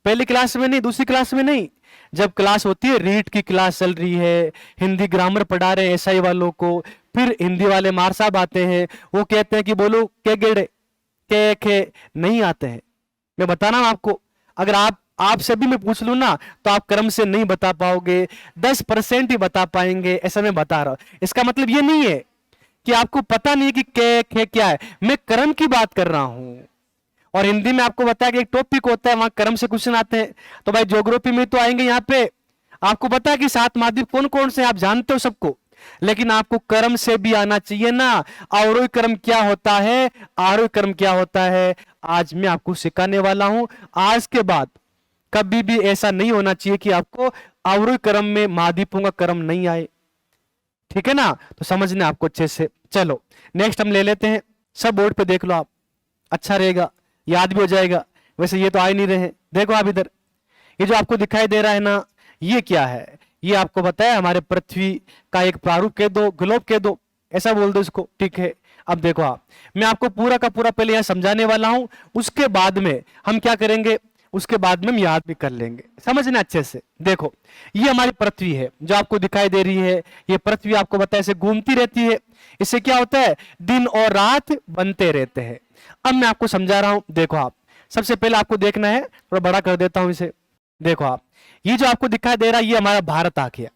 पहली क्लास में नहीं, दूसरी क्लास में नहीं, जब क्लास होती है, रीड की क्लास चल रही है, हिंदी ग्रामर पढ़ा रहे हैं एसआई वालों को, फिर हिंदी वाले मार साहब आते हैं, वो कहते हैं कि बोलो के गेड़े के खे, नहीं आते हैं। मैं बता रहा हूं आपको, अगर आप सभी में पूछ लूं ना, तो आप क्रम से नहीं बता पाओगे, 10% ही बता पाएंगे, ऐसा मैं बता रहा हूं। इसका मतलब ये नहीं है कि आपको पता नहीं है कि के खे क्या है, मैं क्रम की बात कर रहा हूं। और हिंदी में आपको बताया कि एक टॉपिक होता है, वहां क्रम से क्वेश्चन आते हैं। तो भाई ज्योग्राफी में तो आएंगे, यहाँ पे आपको पता है कि 7 महाद्वीप कौन कौन से, आप जानते हो सबको, लेकिन आपको क्रम से भी आना चाहिए ना। अवरोही क्रम क्या होता है, आरोही क्रम क्या होता है, आज मैं आपको सिखाने वाला हूं। आज के बाद कभी भी ऐसा नहीं होना चाहिए कि आपको अवरोही क्रम में महाद्वीपों का क्रम नहीं आए, ठीक है ना। तो समझने आपको अच्छे से। चलो नेक्स्ट हम ले लेते हैं, सब बोर्ड पे देख लो आप, अच्छा रहेगा, याद भी हो जाएगा। वैसे ये तो आ ही नहीं रहे, देखो आप इधर, ये जो आपको दिखाई दे रहा है ना, ये क्या है? ये आपको बताया हमारे पृथ्वी का एक प्रारूप कह दो, ग्लोब कह दो, ऐसा बोल दो इसको, ठीक है। अब देखो आप, मैं आपको पूरा का पूरा पहले यहां समझाने वाला हूं, उसके बाद में हम क्या करेंगे, उसके बाद में हम याद भी कर लेंगे, समझना अच्छे से। देखो ये हमारी पृथ्वी है जो आपको दिखाई दे रही है, ये पृथ्वी आपको बताया ऐसे घूमती रहती है, इससे क्या होता है, दिन और रात बनते रहते हैं। अब मैं आपको समझा रहा हूं, देखो आप सबसे पहले आपको देखना है, थोड़ा बड़ा कर देता हूं इसे। देखो आप, ये जो आपको दिखाई दे रहा है ये हमारा भारत आ गया।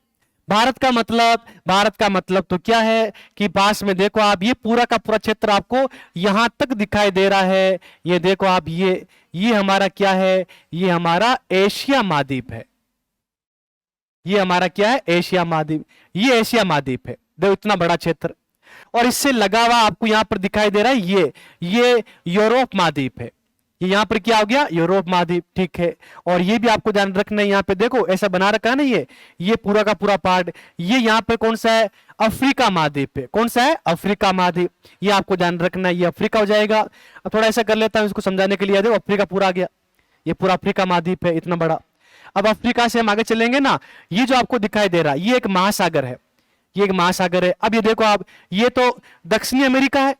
भारत का मतलब तो क्या है कि पास में देखो आप, ये पूरा का पूरा क्षेत्र आपको यहां तक दिखाई दे रहा है। ये देखो आप, ये हमारा क्या है, ये हमारा एशिया महाद्वीप है। ये हमारा क्या है, एशिया महाद्वीप, ये एशिया महाद्वीप है। देखो इतना बड़ा क्षेत्र, और इससे लगा हुआ आपको यहां पर दिखाई दे रहा है ये यूरोप महाद्वीप है। ये यहां पर क्या हो गया, यूरोप महाद्वीप, ठीक है। और ये भी आपको ध्यान रखना है, यहां पे देखो ऐसा बना रखा है ना, ये पूरा का पूरा पार्ट, ये यहां पे कौन सा है, अफ्रीका महाद्वीप है। कौन सा है, अफ्रीका महाद्वीप, ये आपको ध्यान रखना है, ये अफ्रीका हो जाएगा। अब थोड़ा ऐसा कर लेता हूं इसको समझाने के लिए। देखो अफ्रीका पूरा आ गया, ये पूरा अफ्रीका महाद्वीप है, इतना बड़ा। अब अफ्रीका से हम आगे चलेंगे ना, ये जो आपको दिखाई दे रहा है ये एक महासागर है, ये एक महासागर है। अब ये देखो आप, ये तो दक्षिणी अमेरिका है,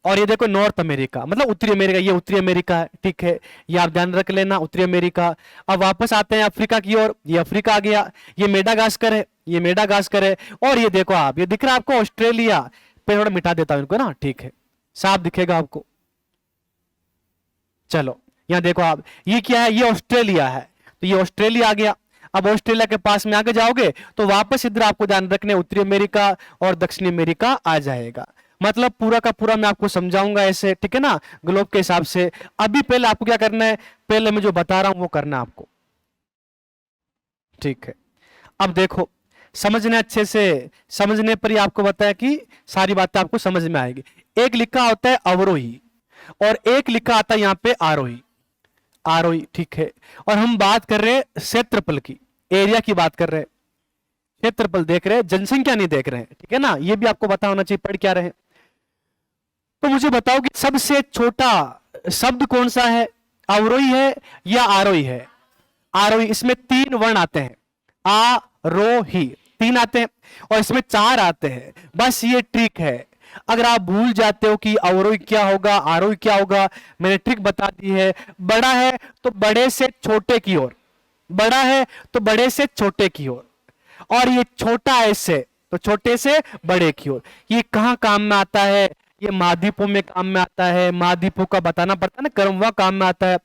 और ये देखो नॉर्थ अमेरिका, मतलब उत्तरी अमेरिका, ये उत्तरी अमेरिका है, ठीक है। ये आप ध्यान रख लेना, उत्तरी अमेरिका। अब वापस आते हैं अफ्रीका की ओर, ये अफ्रीका आ गया, ये मेडागास्कर है, ये मेडागास्कर है। और ये देखो आप, ये दिख रहा है आपको ऑस्ट्रेलिया, पे थोड़ा मिटा देता हूं इनको ना, ठीक है, साफ दिखेगा आपको। चलो यहां देखो आप, ये क्या है, ये ऑस्ट्रेलिया है, तो ये ऑस्ट्रेलिया आ गया। अब ऑस्ट्रेलिया के पास में आगे जाओगे तो वापस इधर आपको ध्यान रखने उत्तरी अमेरिका और दक्षिणी अमेरिका आ जाएगा। मतलब पूरा का पूरा मैं आपको समझाऊंगा ऐसे, ठीक है ना, ग्लोब के हिसाब से। अभी पहले आपको क्या करना है, पहले मैं जो बता रहा हूं वो करना है आपको, ठीक है। अब देखो समझने अच्छे से, समझने पर ही आपको बताया कि सारी बातें आपको समझ में आएगी। एक लिखा होता है अवरोही और एक लिखा आता है यहां पे आरोही, आरोही, ठीक है। और हम बात कर रहे हैं क्षेत्रफल की, एरिया की बात कर रहे हैं, क्षेत्रफल देख रहे हैं, जनसंख्या नहीं देख रहे हैं, ठीक है ना। ये भी आपको पता होना चाहिए, पढ़ क्या रहे। तो मुझे बताओ कि सबसे छोटा शब्द कौन सा है, अवरोही है या आरोही है। आरोही, इसमें 3 वर्ण आते हैं, आरोही 3 आते हैं, और इसमें 4 आते हैं। बस ये ट्रिक है, अगर आप भूल जाते हो कि अवरोही क्या होगा, आरोही क्या होगा, मैंने ट्रिक बता दी है। बड़ा है तो बड़े से छोटे की ओर, बड़ा है तो बड़े से छोटे की ओर, और ये छोटा है इससे तो छोटे से बड़े की ओर। ये कहां काम में आता है, ये महाद्वीपों में काम में आता है। महाद्वीपों का बताना पड़ता है ना, क्रम वह काम में आता है।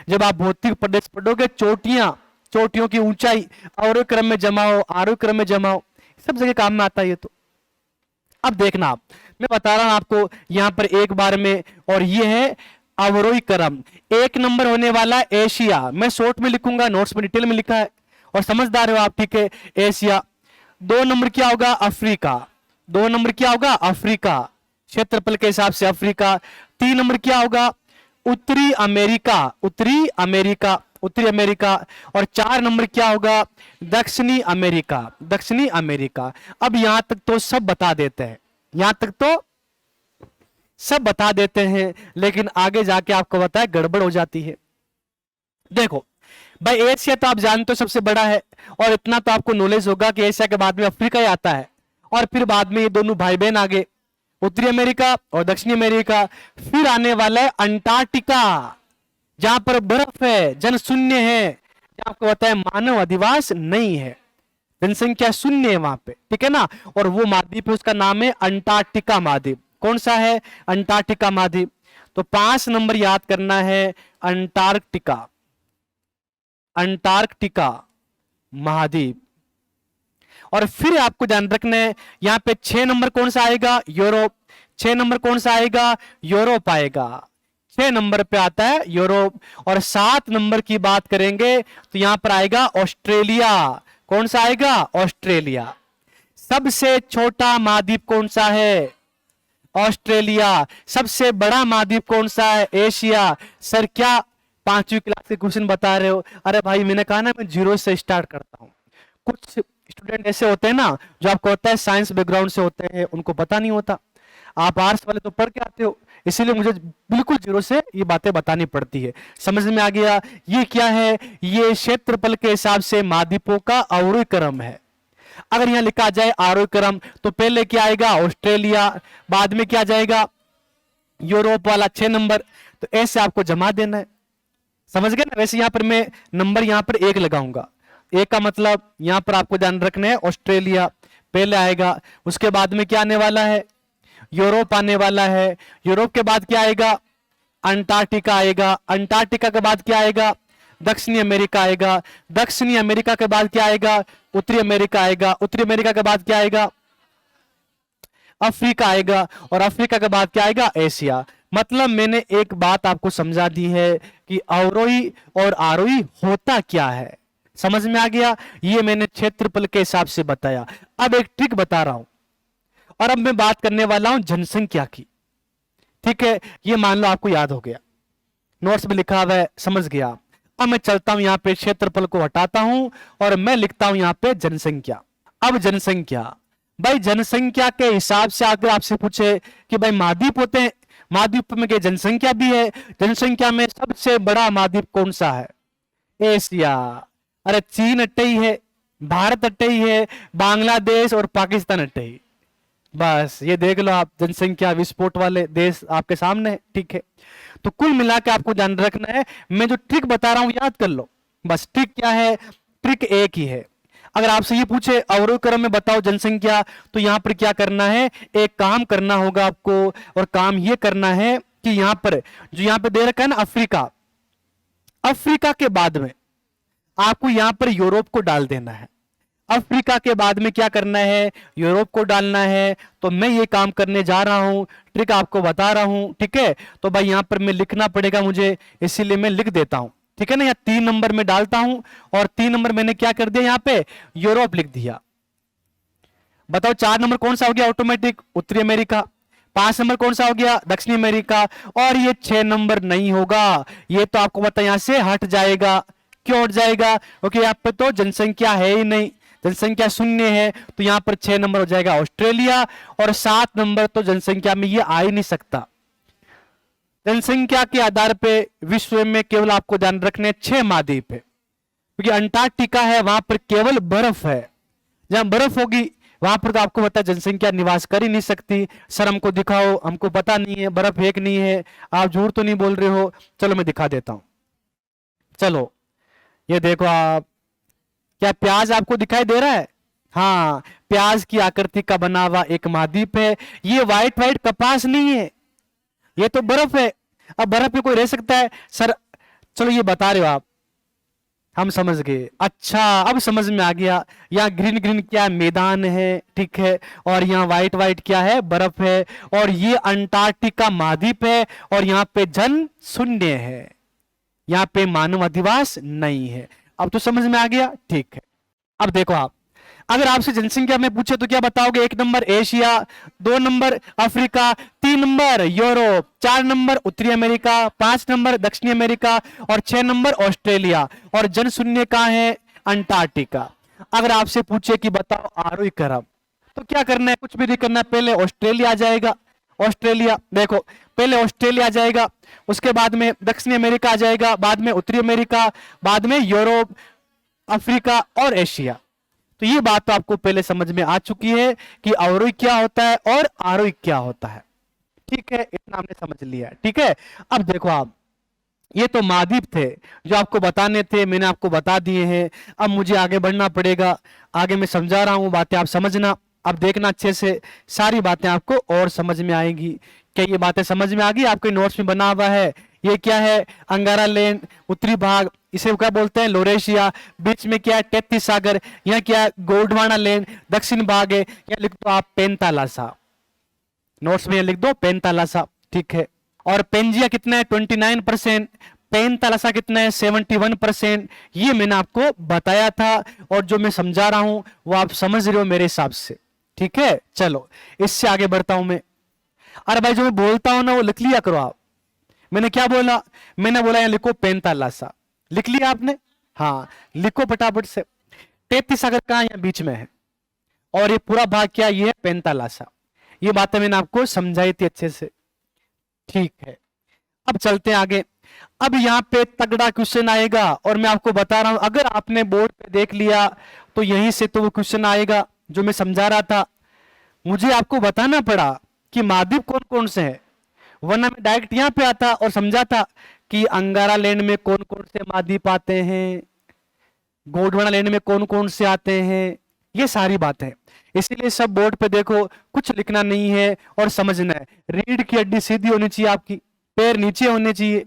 जब आप भौतिक प्रदेश पढ़ोगे, चोटियों की ऊंचाई अवरोही क्रम में जमा हो, आरोही क्रम में जमा हो, सब जगह काम में आता है ये तो। अब देखना आप, मैं बता रहा हूं आपको यहां पर एक बार में, और ये है अवरोही क्रम। 1 नंबर होने वाला एशिया, मैं शॉर्ट में लिखूंगा, नोट्स में डिटेल में लिखा है और समझदार हो आप, ठीक है। एशिया। 2 नंबर क्या होगा, अफ्रीका। 2 नंबर क्या होगा, अफ्रीका, क्षेत्रफल के हिसाब से अफ्रीका। 3 नंबर क्या होगा, उत्तरी अमेरिका, उत्तरी अमेरिका, उत्तरी अमेरिका। और 4 नंबर क्या होगा, दक्षिणी अमेरिका, दक्षिणी अमेरिका। अब यहां तक तो सब बता देते हैं, यहां तक तो सब बता देते हैं, लेकिन आगे जाके आपको बताया गड़बड़ हो जाती है। देखो भाई, एशिया तो आप जानते हो सबसे बड़ा है, और इतना तो आपको नॉलेज होगा कि एशिया के बाद में अफ्रीका ही आता है, और फिर बाद में ये दोनों भाई बहन आगे, उत्तरी अमेरिका और दक्षिणी अमेरिका। फिर आने वाला है अंटार्कटिका, जहां पर बर्फ है, जन शून्य है, जहां आपको बताया मानव अधिवास नहीं है, जनसंख्या शून्य है वहां पे, ठीक है ना। और वो महाद्वीप है, उसका नाम है अंटार्कटिका महाद्वीप। कौन सा है, अंटार्कटिका महाद्वीप। तो 5 नंबर याद करना है, अंटार्कटिका, अंटार्कटिका महाद्वीप। और फिर आपको ध्यान रखना है, यहां पे 6 नंबर कौन सा आएगा, यूरोप। 6 नंबर कौन सा आएगा, यूरोप आएगा, 6 नंबर पे आता है यूरोप। और 7 नंबर की बात करेंगे तो यहां पर आएगा ऑस्ट्रेलिया। कौन सा आएगा, ऑस्ट्रेलिया। सबसे छोटा महाद्वीप कौन सा है, ऑस्ट्रेलिया। सबसे बड़ा महाद्वीप कौन सा है, एशिया। सर क्या 5वीं क्लास के क्वेश्चन बता रहे हो, अरे भाई मैंने कहा ना मैं 0 से स्टार्ट करता हूं। कुछ स्टूडेंट ऐसे होते हैं ना, जो आपको होता है साइंस बैकग्राउंड से होते हैं, उनको पता नहीं होता। आप आर्ट्स वाले तो पढ़ के आते हो, इसीलिए मुझे बिल्कुल 0 से ये बातें बतानी पड़ती है। समझ में आ गया, ये क्या है, ये क्षेत्रफल के हिसाब से महाद्वीपों का अवरोही क्रम है। अगर यहां लिखा जाए आरोही क्रम, तो पहले क्या आएगा, ऑस्ट्रेलिया, बाद में क्या जाएगा, यूरोप वाला 6 नंबर। तो ऐसे आपको जमा देना है, समझ गए ना। वैसे यहां पर मैं नंबर यहां पर एक लगाऊंगा। एक का मतलब यहां पर आपको ध्यान रखना है ऑस्ट्रेलिया पहले आएगा, उसके बाद में क्या आने वाला है, यूरोप आने वाला है। यूरोप के बाद क्या आएगा, अंटार्कटिका आएगा। अंटार्कटिका के बाद क्या आएगा, दक्षिणी अमेरिका आएगा। दक्षिणी अमेरिका के बाद क्या आएगा, उत्तरी अमेरिका आएगा। उत्तरी अमेरिका के बाद क्या आएगा, अफ्रीका आएगा। और अफ्रीका के बाद क्या आएगा, एशिया। मतलब मैंने एक बात आपको समझा दी है कि अवरोही और आरोही होता क्या है। समझ में आ गया। ये मैंने क्षेत्रफल के हिसाब से बताया। अब एक ट्रिक बता रहा हूं, और अब मैं बात करने वाला हूं जनसंख्या की। ठीक है, ये मान लो आपको याद हो गया, नोट्स में लिखा हुआ है, समझ गया। अब मैं चलता हूं यहां पे, क्षेत्रफल को हटाता हूं और मैं लिखता हूं यहां पे जनसंख्या। अब जनसंख्या, भाई जनसंख्या के हिसाब से अगर आपसे पूछे कि भाई महाद्वीप होते हैं, महाद्वीप में क्या जनसंख्या भी है, जनसंख्या में सबसे बड़ा महाद्वीप कौन सा है, एशिया। अरे चीन अट्टे ही है, भारत अट्टे ही है, बांग्लादेश और पाकिस्तान अट्टे ही। बस ये देख लो आप, जनसंख्या विस्फोट वाले देश आपके सामने है। ठीक है, तो कुल मिला के आपको ध्यान रखना है, मैं जो ट्रिक बता रहा हूं याद कर लो। बस ट्रिक क्या है, ट्रिक एक ही है। अगर आपसे ये पूछे अवरोही क्रम में बताओ जनसंख्या, तो यहां पर क्या करना है, एक काम करना होगा आपको, और काम ये करना है कि यहां पर जो यहां पर दे रखा है ना अफ्रीका, अफ्रीका के बाद में आपको यहां पर यूरोप को डाल देना है। अफ्रीका के बाद में क्या करना है, यूरोप को डालना है। तो मैं ये काम करने जा रहा हूं, ट्रिक आपको बता रहा हूं। ठीक है, तो भाई यहां पर मैं लिखना पड़ेगा मुझे, इसीलिए मैं लिख देता हूं। ठीक है ना, यहाँ 3 नंबर में डालता हूं, और 3 नंबर मैंने क्या कर दिया, यहां पे यूरोप लिख दिया। बताओ 4 नंबर कौन सा हो गया ऑटोमेटिक, उत्तरी अमेरिका। 5 नंबर कौन सा हो गया, दक्षिणी अमेरिका। और ये 6 नंबर नहीं होगा, ये तो आपको पता यहां से हट जाएगा। क्यों हट जाएगा, क्योंकि यहाँ पे तो जनसंख्या है ही नहीं, जनसंख्या शून्य है। तो यहां पर 6 नंबर हो जाएगा ऑस्ट्रेलिया, और 7 नंबर तो जनसंख्या में ये आ ही नहीं सकता। जनसंख्या के आधार पे विश्व में केवल आपको ध्यान रखने 6 महाद्वीप है, क्योंकि अंटार्कटिका है, वहां पर केवल बर्फ है। जहां बर्फ होगी वहां पर तो आपको पता है जनसंख्या निवास कर ही नहीं सकती। सर हमको दिखाओ, हमको पता नहीं है बर्फ है कि नहीं है, आप झूठ तो नहीं बोल रहे हो। चलो मैं दिखा देता हूं। चलो ये देखो आप, क्या प्याज आपको दिखाई दे रहा है, हाँ प्याज की आकृति का बना हुआ एक महाद्वीप है। ये व्हाइट व्हाइट कपास नहीं है, ये तो बर्फ है। अब बर्फ पे कोई रह सकता है सर, चलो ये बता रहे हो आप, हम समझ गए। अच्छा अब समझ में आ गया, यहाँ ग्रीन ग्रीन क्या मैदान है, ठीक है, और यहाँ व्हाइट व्हाइट क्या है, बर्फ है। और ये अंटार्कटिका महाद्वीप है, और यहाँ पे जन शून्य है, यहाँ पे मानव अधिवास नहीं है। अब तो समझ में आ गया, ठीक है। अब देखो आप, अगर आपसे जनसंख्या में पूछे तो क्या बताओगे, 1 number Asia, 2 number Africa, 3 number Europe, 4 number उत्तरी अमेरिका, 5 नंबर दक्षिणी अमेरिका, और 6 नंबर ऑस्ट्रेलिया। और जन शून्य कहां है, अंटार्कटिका। अगर आपसे पूछे कि बताओ आरोही क्रम, तो क्या करना है, कुछ भी नहीं करना, पहले ऑस्ट्रेलिया आ जाएगा। ऑस्ट्रेलिया देखो, पहले ऑस्ट्रेलिया आ जाएगा, उसके बाद में दक्षिणी अमेरिका आ जाएगा, बाद में उत्तरी अमेरिका, बाद में यूरोप, अफ्रीका और एशिया। तो ये बात तो आपको पहले समझ में आ चुकी है कि अवरोही क्या होता है और आरोही क्या होता है। ठीक है, इतना हमने समझ लिया। ठीक है, अब देखो आप, ये तो महाद्वीप थे जो आपको बताने थे, मैंने आपको बता दिए हैं। अब मुझे आगे बढ़ना पड़ेगा, आगे मैं समझा रहा हूं, बातें आप समझना। अब देखना अच्छे से, सारी बातें आपको और समझ में आएगी। क्या ये बातें समझ में आ गई, आपके नोट्स में बना हुआ है। ये क्या है, अंगारा लैंड, उत्तरी भाग, इसे क्या बोलते हैं, लोरेशिया। बीच में क्या है, 33 सागर। यहाँ क्या है, गोल्डवाना लैंड, दक्षिण भाग है। यहाँ लिख दो आप पेंतालासा, नोट्स में लिख दो पेंतालासा। ठीक है, और पेंजिया कितना है, 29%। पेंतालासा कितना है, 71%। ये मैंने आपको बताया था, और जो मैं समझा रहा हूं वो आप समझ रहे हो मेरे हिसाब से। ठीक है, चलो इससे आगे बढ़ता हूं मैं। अरे भाई जो मैं बोलता हूं ना वो लिख लिया करो आप। मैंने क्या बोला, मैंने बोला यहाँ लिखो पेंतालासा, लिख लिया आपने, हाँ लिखो फटाफट से। 33 सागर कहां, यहाँ बीच में है, और ये पूरा भाग क्या, ये है पेंतालासा। ये बातें मैंने आपको समझाई थी अच्छे से। ठीक है, अब चलते हैं आगे। अब यहाँ पे तगड़ा क्वेश्चन आएगा, और मैं आपको बता रहा हूं, अगर आपने बोर्ड पे देख लिया तो यहीं से तो वो क्वेश्चन आएगा जो मैं समझा रहा था। मुझे आपको बताना पड़ा कि महाद्वीप कौन कौन से हैं, वरना मैं डायरेक्ट यहां पे आता और समझा था कि अंगारा लैंड में कौन कौन से महाद्वीप आते हैं, गोंडवाना लैंड में कौन कौन से आते हैं, ये सारी बातें। इसीलिए सब बोर्ड पे देखो, कुछ लिखना नहीं है और समझना है। रीढ़ की हड्डी सीधी होनी चाहिए, आपकी पैर नीचे होने चाहिए।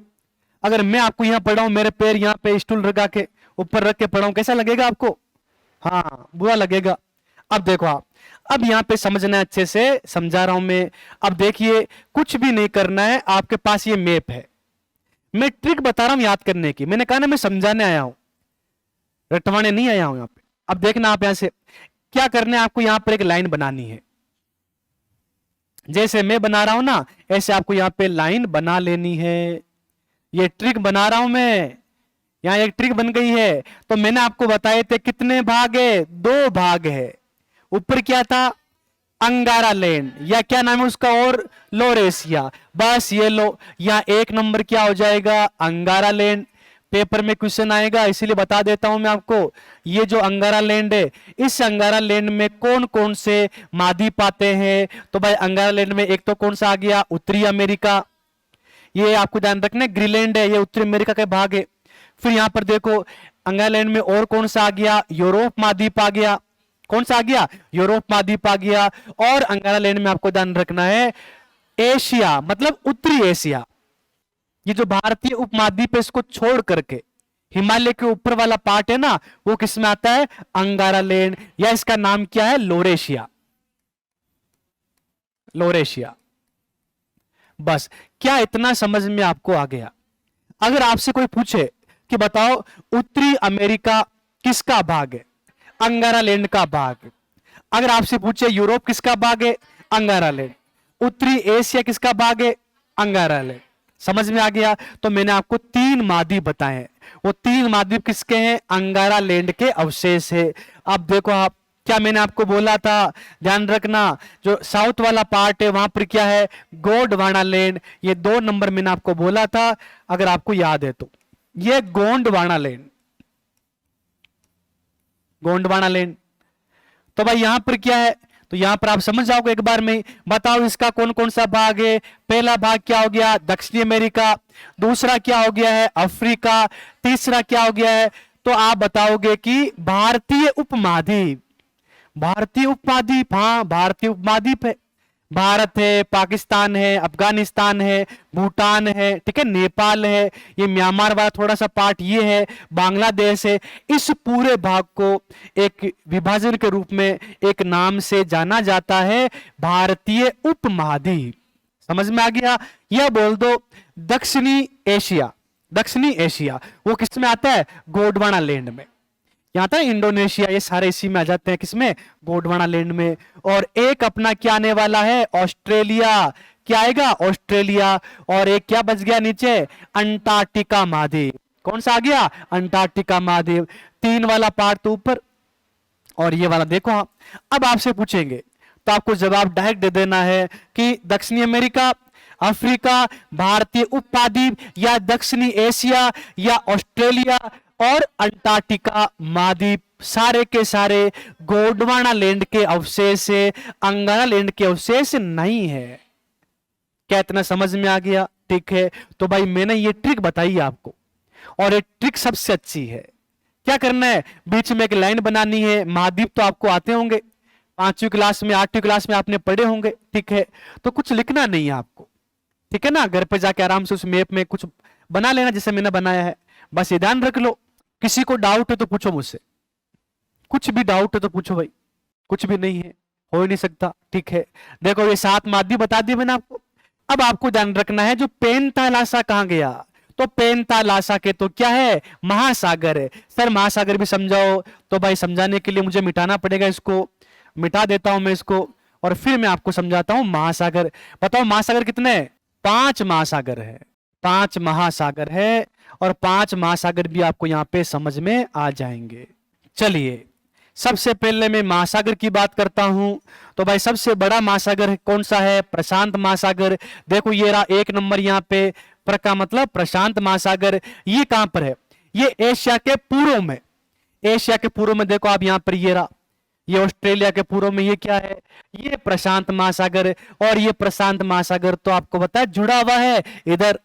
अगर मैं आपको यहाँ पढ़ाऊं, मेरे पैर यहाँ पे स्टूल लगा के ऊपर रख के पढ़ाऊं, कैसा लगेगा आपको? हाँ, बुरा लगेगा। अब देखो आप, अब यहाँ पे समझना है, अच्छे से समझा रहा हूं मैं। अब देखिए, कुछ भी नहीं करना है, आपके पास ये मैप है, मैं ट्रिक बता रहा हूं याद करने की। मैंने कहा ना, मैं समझाने आया हूं, रटवाने नहीं आया हूं यहाँ पे। अब देखना आप, यहां से क्या करना है आपको, यहां पर एक लाइन बनानी है। जैसे मैं बना रहा हूं ना, ऐसे आपको यहां पे लाइन बना लेनी है। ये ट्रिक बना रहा हूं मैं, यहां एक ट्रिक बन गई है। तो मैंने आपको बताए थे कितने भाग है, 2 भाग है। ऊपर क्या था, अंगारा लैंड, या क्या नाम है उसका, और लोरेशिया। बस ये लो, यहां 1 नंबर क्या हो जाएगा, अंगारा लैंड। पेपर में क्वेश्चन आएगा, इसीलिए बता देता हूं मैं आपको। ये जो अंगारा लैंड है, इस अंगारा लैंड में कौन कौन से महाद्वीप आते हैं? तो भाई अंगारा लैंड में एक तो कौन सा आ गया, उत्तरी अमेरिका, ये आपको ध्यान रखना है, ग्रीनलैंड है, ये उत्तरी अमेरिका का भाग है। फिर यहां पर देखो, अंगारा लैंड में और कौन सा आ गया, यूरोप महाद्वीप आ गया। कौन सा आ गया, यूरोप महाद्वीप आ गया। और अंगारा लैंड में आपको ध्यान रखना है, एशिया, मतलब उत्तरी एशिया। ये जो भारतीय उपमहाद्वीप है, इसको छोड़ करके हिमालय के ऊपर वाला पार्ट है ना, वो किसमें आता है, अंगारा लैंड, या इसका नाम क्या है, लोरेशिया। लोरेशिया। बस, क्या इतना समझ में आपको आ गया? अगर आपसे कोई पूछे कि बताओ उत्तरी अमेरिका किसका भाग है, अंगारा लैंड का भाग है। अगर आपसे पूछे यूरोप किसका भाग है, अंगारा लैंड। उत्तरी एशिया किसका भाग है, अंगारा लैंड। समझ में आ गया? तो मैंने आपको 3 महाद्वीप बताए हैं, वो 3 महाद्वीप किसके हैं, अंगारा लैंड के अवशेष है। अब देखो आप, क्या मैंने आपको बोला था, ध्यान रखना, जो साउथ वाला पार्ट है वहां पर क्या है, गोंडवाना लैंड। ये 2 नंबर मैंने आपको बोला था, अगर आपको याद है तो। ये गोंडवाना लैंड, गोंडवाना लैंड। तो भाई यहां पर क्या है, तो यहां पर आप समझ जाओगे एक बार में। बताओ इसका कौन कौन सा भाग है। पहला भाग क्या हो गया, दक्षिणी अमेरिका। दूसरा क्या हो गया है, अफ्रीका। तीसरा क्या हो गया है, तो आप बताओगे कि भारतीय उपमहाद्वीप। भारतीय उपमहाद्वीप, हाँ भारतीय उपमहाद्वीप है। भारत है, पाकिस्तान है, अफगानिस्तान है, भूटान है, ठीक है, नेपाल है, ये म्यांमार वाला थोड़ा सा पार्ट ये है, बांग्लादेश है। इस पूरे भाग को एक विभाजन के रूप में एक नाम से जाना जाता है, भारतीय उपमहाद्वीप। समझ में आ गया? यह बोल दो दक्षिणी एशिया। दक्षिणी एशिया वो किस में आता है, गोंडवाना लैंड में। यहाँ आता है इंडोनेशिया, ये सारे इसी में आ जाते हैं, किसमें, गोंडवाना लैंड में। और एक अपना क्या आने वाला है, ऑस्ट्रेलिया। क्या आएगा, ऑस्ट्रेलिया। और एक क्या बच गया नीचे, अंटार्कटिका महाद्वीप। कौन सा आ गया, अंटार्कटिका महाद्वीप। 3 वाला पार्ट तो ऊपर, और ये वाला देखो आप। अब आपसे पूछेंगे तो आपको जवाब डायरेक्ट दे देना है कि दक्षिणी अमेरिका, अफ्रीका, भारतीय उपमहाद्वीप, या दक्षिणी एशिया, या ऑस्ट्रेलिया और अंटार्कटिका महाद्वीप। सारे के सारे गोंडवाना लैंड के अवशेष है, अंगारा लैंड के अवशेष नहीं है। क्या इतना समझ में आ गया? ठीक है, तो भाई मैंने ये ट्रिक बताई आपको, और ये ट्रिक सबसे अच्छी है। क्या करना है, बीच में एक लाइन बनानी है। महाद्वीप तो आपको आते होंगे, 5वीं क्लास में 8वीं क्लास में आपने पढ़े होंगे, ठीक है। तो कुछ लिखना नहीं है आपको, ठीक है ना। घर पे जाके आराम से उस मैप में कुछ बना लेना जैसे मैंने बनाया है। बस ये ध्यान रख लो, किसी को डाउट है तो पूछो मुझसे, कुछ भी डाउट है तो पूछो भाई, कुछ भी नहीं है, हो ही नहीं सकता, ठीक है। देखो ये 7 महाद्वीप बता दिए मैंने आपको। अब आपको ध्यान रखना है, जो पेंथालासा कहां गया, तो पेंथालासा के तो क्या है, महासागर है। सर महासागर भी समझाओ, तो भाई समझाने के लिए मुझे मिटाना पड़ेगा, इसको मिटा देता हूं मैं इसको, और फिर मैं आपको समझाता हूं महासागर। बताओ महासागर कितने हैं, 5 महासागर है, 5 महासागर है। और 5 महासागर भी आपको यहां पे समझ में आ जाएंगे। चलिए सबसे पहले मैं महासागर की बात करता हूं। तो भाई सबसे बड़ा महासागर कौन सा है, प्रशांत महासागर। देखो ये रहा 1 नंबर यहाँ पे, पर का मतलब प्रशांत महासागर। ये कहां पर है, ये एशिया के पूर्व में, एशिया के पूर्व में। देखो आप यहाँ पर ये रहा, ये ऑस्ट्रेलिया के पूर्व में, ये क्या है, ये प्रशांत महासागर। और ये प्रशांत महासागर तो आपको पता है जुड़ा हुआ है इधर।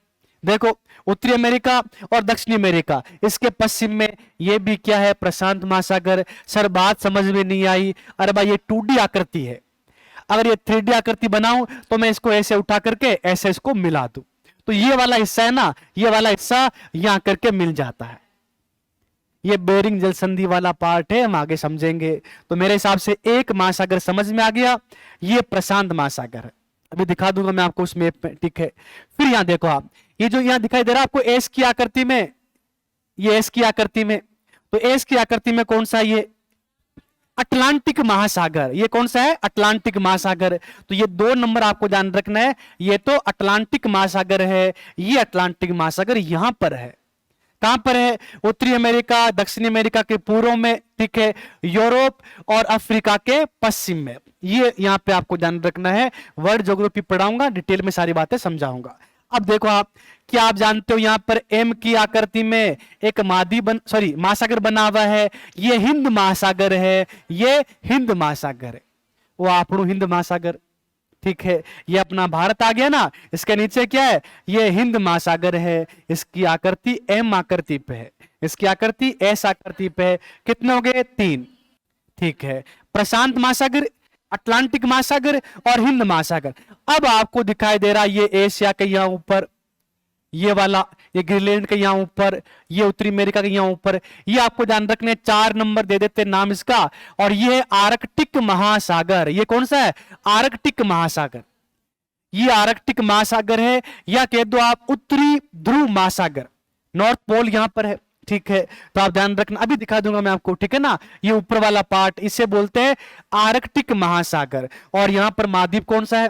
देखो उत्तरी अमेरिका और दक्षिणी अमेरिका। इसके पश्चिम में ये भी क्या है, प्रशांत महासागर। सर बात समझ में नहीं आई। अरे भाई ये 2D आकृति है, अगर ये 3D आकृति बनाऊं तो मैं इसको ऐसे उठा करके ऐसे इसको मिला दूं, तो ये वाला हिस्सा है ना, ये वाला हिस्सा यहां करके मिल जाता है। ये बेरिंग जल संधि वाला पार्ट है, हम आगे समझेंगे। तो मेरे हिसाब से एक महासागर समझ में आ गया, ये प्रशांत महासागर है। अभी दिखा दूंगा मैं आपको उस मैप में, ठीक है। फिर यहां देखो आप, ये जो यहां दिखाई दे रहा है आपको एस की आकृति में, ये एस की आकृति में, तो एस की आकृति में कौन सा, ये अटलांटिक महासागर। ये कौन सा है, अटलांटिक महासागर। तो ये 2 नंबर आपको ध्यान रखना है, ये तो अटलांटिक महासागर है, ये अटलांटिक महासागर यहां पर है। कहां पर है, उत्तरी अमेरिका दक्षिणी अमेरिका के पूर्व में, ठीक है, यूरोप और अफ्रीका के पश्चिम में। ये यहां पे आपको ध्यान रखना है। वर्ल्ड ज्योग्राफी पढ़ाऊंगा, डिटेल में सारी बातें समझाऊंगा। अब देखो आप, क्या आप जानते हो यहां पर एम की आकृति में एक महासागर बना हुआ है, ये हिंद महासागर है, ये हिंद महासागर है, वो आपणु हिंद महासागर, ठीक है। ये अपना भारत आ गया ना, इसके नीचे क्या है, ये हिंद महासागर है। इसकी आकृति एम आकृति पे है, इसकी आकृति एस आकृति पे है। कितने हो गए, 3, ठीक है। प्रशांत महासागर, अटलांटिक महासागर और हिंद महासागर। अब आपको दिखाई दे रहा है ये एशिया के यहां ऊपर, ये वाला ये ग्रीनलैंड के यहां ऊपर, ये उत्तरी अमेरिका के यहां ऊपर। ये आपको ध्यान रखने 4 नंबर दे देते नाम इसका। और ये है आर्कटिक महासागर। ये कौन सा है, आर्कटिक महासागर। ये आर्कटिक महासागर है, या कह दो आप उत्तरी ध्रुव महासागर, नॉर्थ पोल यहां पर है, ठीक है। तो आप ध्यान रखना, अभी दिखा दूंगा मैं आपको, ठीक है ना। ये ऊपर वाला पार्ट, इसे बोलते हैं आर्कटिक महासागर। और यहां पर महाद्वीप कौन सा है,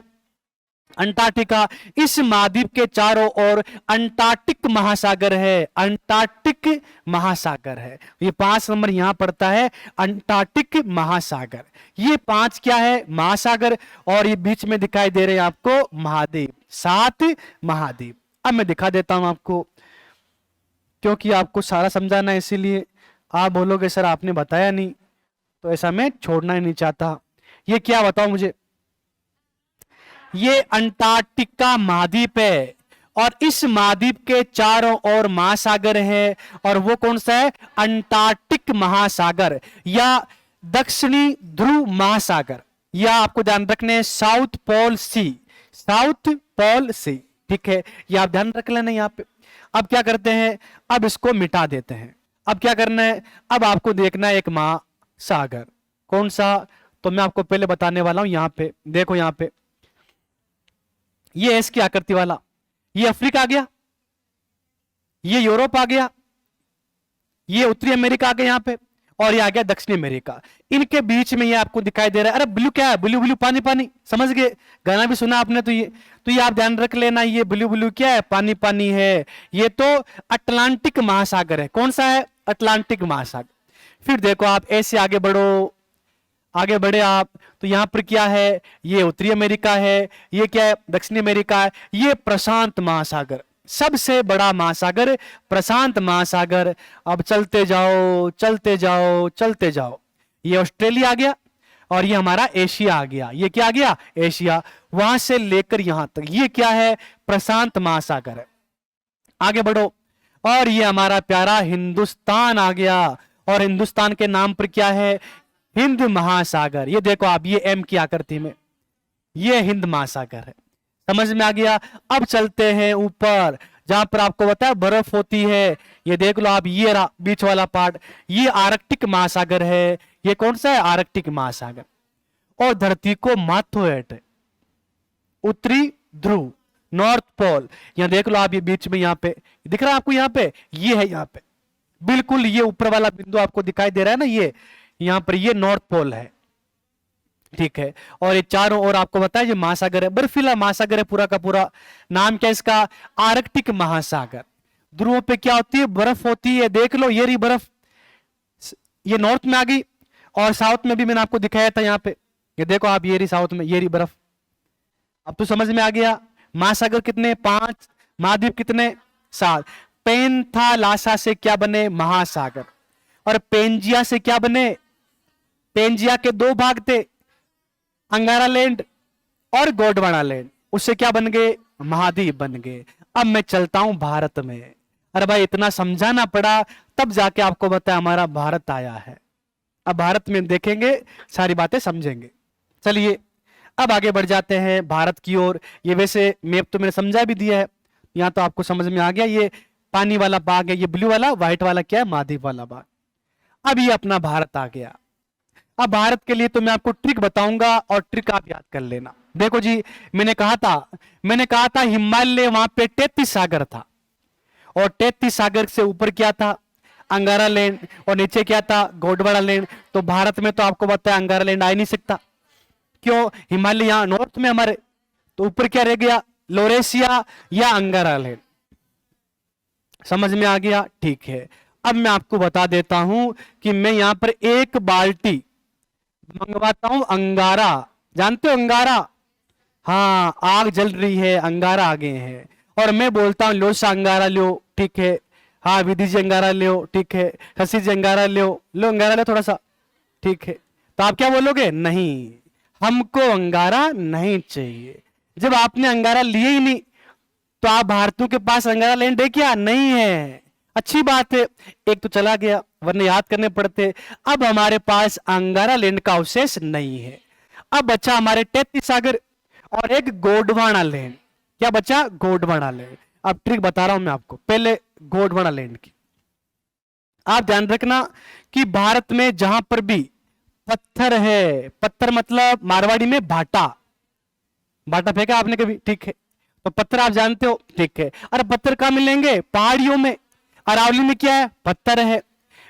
अंटार्कटिका। इस महाद्वीप के चारों ओर अंटार्कटिक महासागर है, अंटार्कटिक महासागर है। ये 5 नंबर यहां पड़ता है, अंटार्कटिक महासागर। ये 5 क्या है, महासागर। और ये बीच में दिखाई दे रहे हैं आपको महाद्वीप, 7 महाद्वीप। अब मैं दिखा देता हूं आपको, क्योंकि आपको सारा समझाना है, इसीलिए आप बोलोगे सर आपने बताया नहीं, तो ऐसा मैं छोड़ना ही नहीं चाहता। ये क्या बताओ मुझे, ये अंटार्कटिका महाद्वीप है, और इस महाद्वीप के चारों ओर महासागर है। और वो कौन सा है, अंटार्कटिक महासागर या दक्षिणी ध्रुव महासागर, या आपको ध्यान रखने साउथ पोल सी, साउथ पोल सी, ठीक है। ये आप ध्यान रख लेना यहाँ पे। अब क्या करते हैं, अब इसको मिटा देते हैं। अब क्या करना है, अब आपको देखना है एक महासागर, कौन सा, तो मैं आपको पहले बताने वाला हूं। यहां पे देखो, यहां पे ये एस की आकृति वाला, ये अफ्रीका आ गया, ये यूरोप आ गया, ये उत्तरी अमेरिका आ गया यहां पे, और ये आ गया दक्षिणी अमेरिका। इनके बीच में ये आपको दिखाई दे रहा है, अरे ब्लू क्या है, ब्लू ब्लू पानी पानी, समझ गए, गाना भी सुना आपने। तो ये आप ध्यान रख लेना, ये ब्लू ब्लू क्या है, पानी पानी है। ये तो अटलांटिक महासागर है। कौन सा है, अटलांटिक महासागर। फिर देखो आप ऐसे आगे बढ़ो, आगे बढ़े आप, तो यहां पर क्या है, ये उत्तरी अमेरिका है, ये क्या है, दक्षिणी अमेरिका है। ये प्रशांत महासागर, सबसे बड़ा महासागर प्रशांत महासागर। अब चलते जाओ चलते जाओ चलते जाओ, ये ऑस्ट्रेलिया आ गया, और ये हमारा एशिया आ गया। ये क्या आ गया, एशिया। वहां से लेकर यहां तक ये क्या है, प्रशांत महासागर है। आगे बढ़ो, और ये हमारा प्यारा हिंदुस्तान आ गया, और हिंदुस्तान के नाम पर क्या है, हिंद महासागर। ये देखो आप, ये एम की आकृति में, ये हिंद महासागर है। समझ में आ गया। अब चलते हैं ऊपर, जहां पर आपको बताया बर्फ होती है। ये देख लो आप, ये बीच वाला पार्ट, ये आर्कटिक महासागर है। ये कौन सा है, आर्कटिक महासागर। और धरती को माथोएट, उत्तरी ध्रुव, नॉर्थ पोल। यहां देख लो आप, ये बीच में यहां पे दिख रहा है आपको, यहां पे ये है, यहां पे बिल्कुल ये ऊपर वाला बिंदु आपको दिखाई दे रहा है ना, ये यहां पर ये नॉर्थ पोल है, ठीक है। और ये चारों ओर आपको बताया ये महासागर है, बर्फीला महासागर है पूरा का पूरा। नाम क्या इसका, आर्कटिक महासागर। ध्रुवों पे क्या होती है, बर्फ होती है। देख लो ये रही बर्फ, ये नॉर्थ में आ गई, और साउथ में भी मैंने आपको दिखाया था यहाँ पे। ये देखो आप, ये रही साउथ में, ये रही बर्फ। अब तो समझ में आ गया। महासागर कितने, 5, महाद्वीप कितने, 7। पेंथालासा से क्या बने, महासागर। और पेंजिया से क्या बने, पेंजिया के 2 भाग थे, अंगारा लैंड और गोंडवाना लैंड, उससे क्या बन गए, महाद्वीप बन गए। अब मैं चलता हूं भारत में। अरे भाई इतना समझाना पड़ा, तब जाके आपको बताया हमारा भारत आया है। अब भारत में देखेंगे, सारी बातें समझेंगे। चलिए अब आगे बढ़ जाते हैं भारत की ओर। ये वैसे मैप तो मैंने समझा भी दिया है, यहां तो आपको समझ में आ गया। ये पानी वाला बाग है, ये ब्लू वाला, व्हाइट वाला क्या है, मालदीव वाला बाग। अब ये अपना भारत आ गया। अब भारत के लिए तो मैं आपको ट्रिक बताऊंगा और ट्रिक आप याद कर लेना। देखो जी, मैंने कहा था हिमालय, वहां पे 33 सागर था, और 33 सागर से ऊपर क्या था, अंगारा लैंड, और नीचे क्या था, गोंडवाना लैंड। तो भारत में तो आपको पता है अंगारा लैंड आ ही नहीं सकता। क्यों, हिमालय यहां नॉर्थ में हमारे, तो ऊपर क्या रह गया, लोरेशिया या अंगारा लैंड। समझ में आ गया, ठीक है। अब मैं आपको बता देता हूं कि मैं यहां पर एक बाल्टी मंगवाता हूं अंगारा। जानते हो अंगारा, हाँ, आग जल रही है, अंगारा आ गए हैं, और मैं बोलता हूं लो सा अंगारा लो, ठीक है। हाँ विधि जी अंगारा लो, ठीक है। शशि जी अंगारा लो अंगारा लो थोड़ा सा, ठीक है। तो आप क्या बोलोगे, नहीं, हमको अंगारा नहीं चाहिए। जब आपने अंगारा लिए ही नहीं, तो आप भारतीयों के पास अंगारा लैंड है क्या, नहीं है। अच्छी बात है, एक तो चला गया, वरना याद करने पड़ते। अब हमारे पास अंगारा लैंड का अवशेष नहीं है। अब बचा हमारे 33 सागर और एक गोंडवाना लैंड। क्या बचा, गोंडवाना लैंड। अब ट्रिक बता रहा हूं मैं आपको, पहले गोंडवाना लैंड की आप ध्यान रखना कि भारत में जहां पर भी पत्थर है, पत्थर मतलब मारवाड़ी में भाटा, भाटा फेंका आपने कभी, ठीक है। तो पत्थर आप जानते हो, ठीक है। अरे पत्थर कहां मिलेंगे, पहाड़ियों में। अरावली में क्या है, पत्थर है।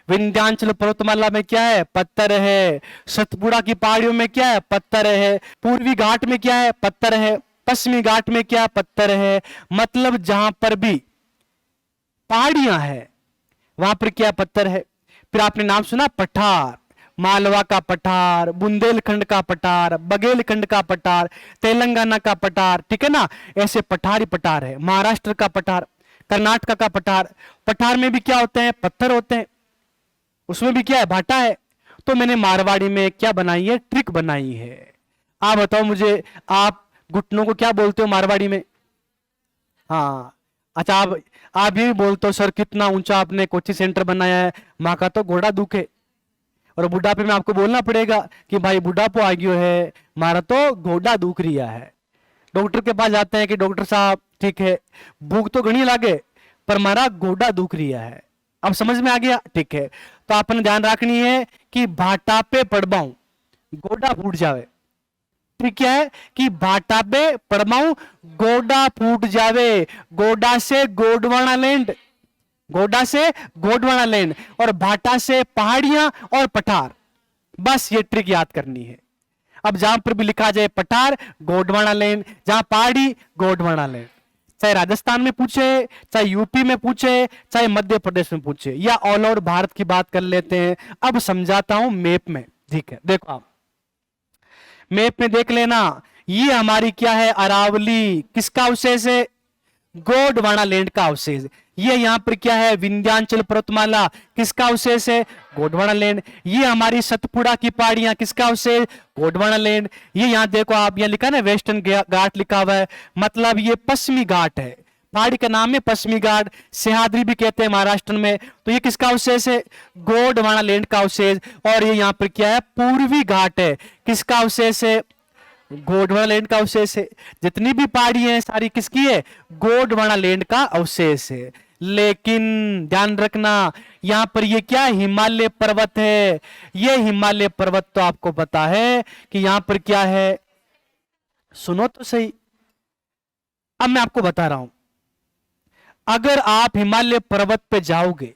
विंध्याचल पर्वतमाला में क्या है, पत्थर है। सतपुड़ा की पहाड़ियों में क्या है, पत्थर है। पूर्वी घाट में क्या है, पत्थर है। पश्चिमी घाट में क्या, पत्थर है। मतलब जहां पर भी पहाड़ियां है, वहां पर क्या, पत्थर है। फिर आपने नाम सुना पठार, मालवा का पठार, बुंदेलखंड का पठार, बघेलखंड का पठार, तेलंगाना का पठार, ठीक है ना। ऐसे पठार ही पठार है। महाराष्ट्र का पठार, कर्नाटक का पठार। पठार में भी क्या होते हैं, पत्थर होते हैं, उसमें भी क्या है, भाटा है। तो मैंने मारवाड़ी में क्या बनाई है, ट्रिक बनाई है। आप बताओ मुझे, आप घुटनों को क्या बोलते हो मारवाड़ी में, हाँ। अच्छा, आप ये भी बोलते हो सर कितना ऊंचा आपने कोचिंग सेंटर बनाया है, माँ का तो घोड़ा दुखे। और बुढ़ापे में आपको बोलना पड़ेगा कि भाई बुढ़ापो आ गयो है, मारा तो घोड़ा दुख रिया है। डॉक्टर के पास जाते हैं कि डॉक्टर साहब, ठीक है, भूख तो घनी लागे, पर मारा घोड़ा दुख रिया है। अब समझ में आ गया, ठीक है। तो आपने ध्यान रखनी है कि भाटा पे पड़बाऊ गोडा फूट जावे। ठीक है कि भाटा पे पड़बाऊ गोडा फूट जावे। गोडा से गोडवाना लैंड, गोडा से गोडवाना लैंड, और भाटा से पहाड़ियां और पठार। बस ये ट्रिक याद करनी है। अब जहां पर भी लिखा जाए पठार, गोडवाना लैंड, जहां पहाड़ी, गोडवाना लैंड। चाहे राजस्थान में पूछे, चाहे यूपी में पूछे, चाहे मध्य प्रदेश में पूछे, या ऑल ओवर भारत की बात कर लेते हैं। अब समझाता हूं मैप में, ठीक है। देखो आप मैप में देख लेना, ये हमारी क्या है, अरावली, किसका अवशेष है, गोंडवाना लैंड का अवशेष। ये यहां पर क्या है, विंध्याचल पर्वतमाला, किसका अवशेष है, गोंडवाना लैंड। ये हमारी सतपुड़ा की पहाड़ियां, किसका अवशेष, गोंडवाना लैंड। ये यहां देखो आप, यहां लिखा है ना वेस्टर्न घाट लिखा हुआ है, मतलब ये पश्चिमी घाट है। पहाड़ी का नाम है पश्चिमी घाट, सह्याद्री भी कहते हैं महाराष्ट्र में। तो ये किसका अवशेष है, गोंडवाना लैंड का अवशेष। और ये यहाँ पर क्या है, पूर्वी घाट है, किसका अवशेष है, गोंडवाना लैंड का अवशेष है। जितनी भी पहाड़ी हैं सारी किसकी है, गोंडवाना लैंड का अवशेष है। लेकिन ध्यान रखना, यहां पर ये क्या, हिमालय पर्वत है। ये हिमालय पर्वत तो आपको पता है कि यहां पर क्या है, सुनो तो सही। अब मैं आपको बता रहा हूं, अगर आप हिमालय पर्वत पे जाओगे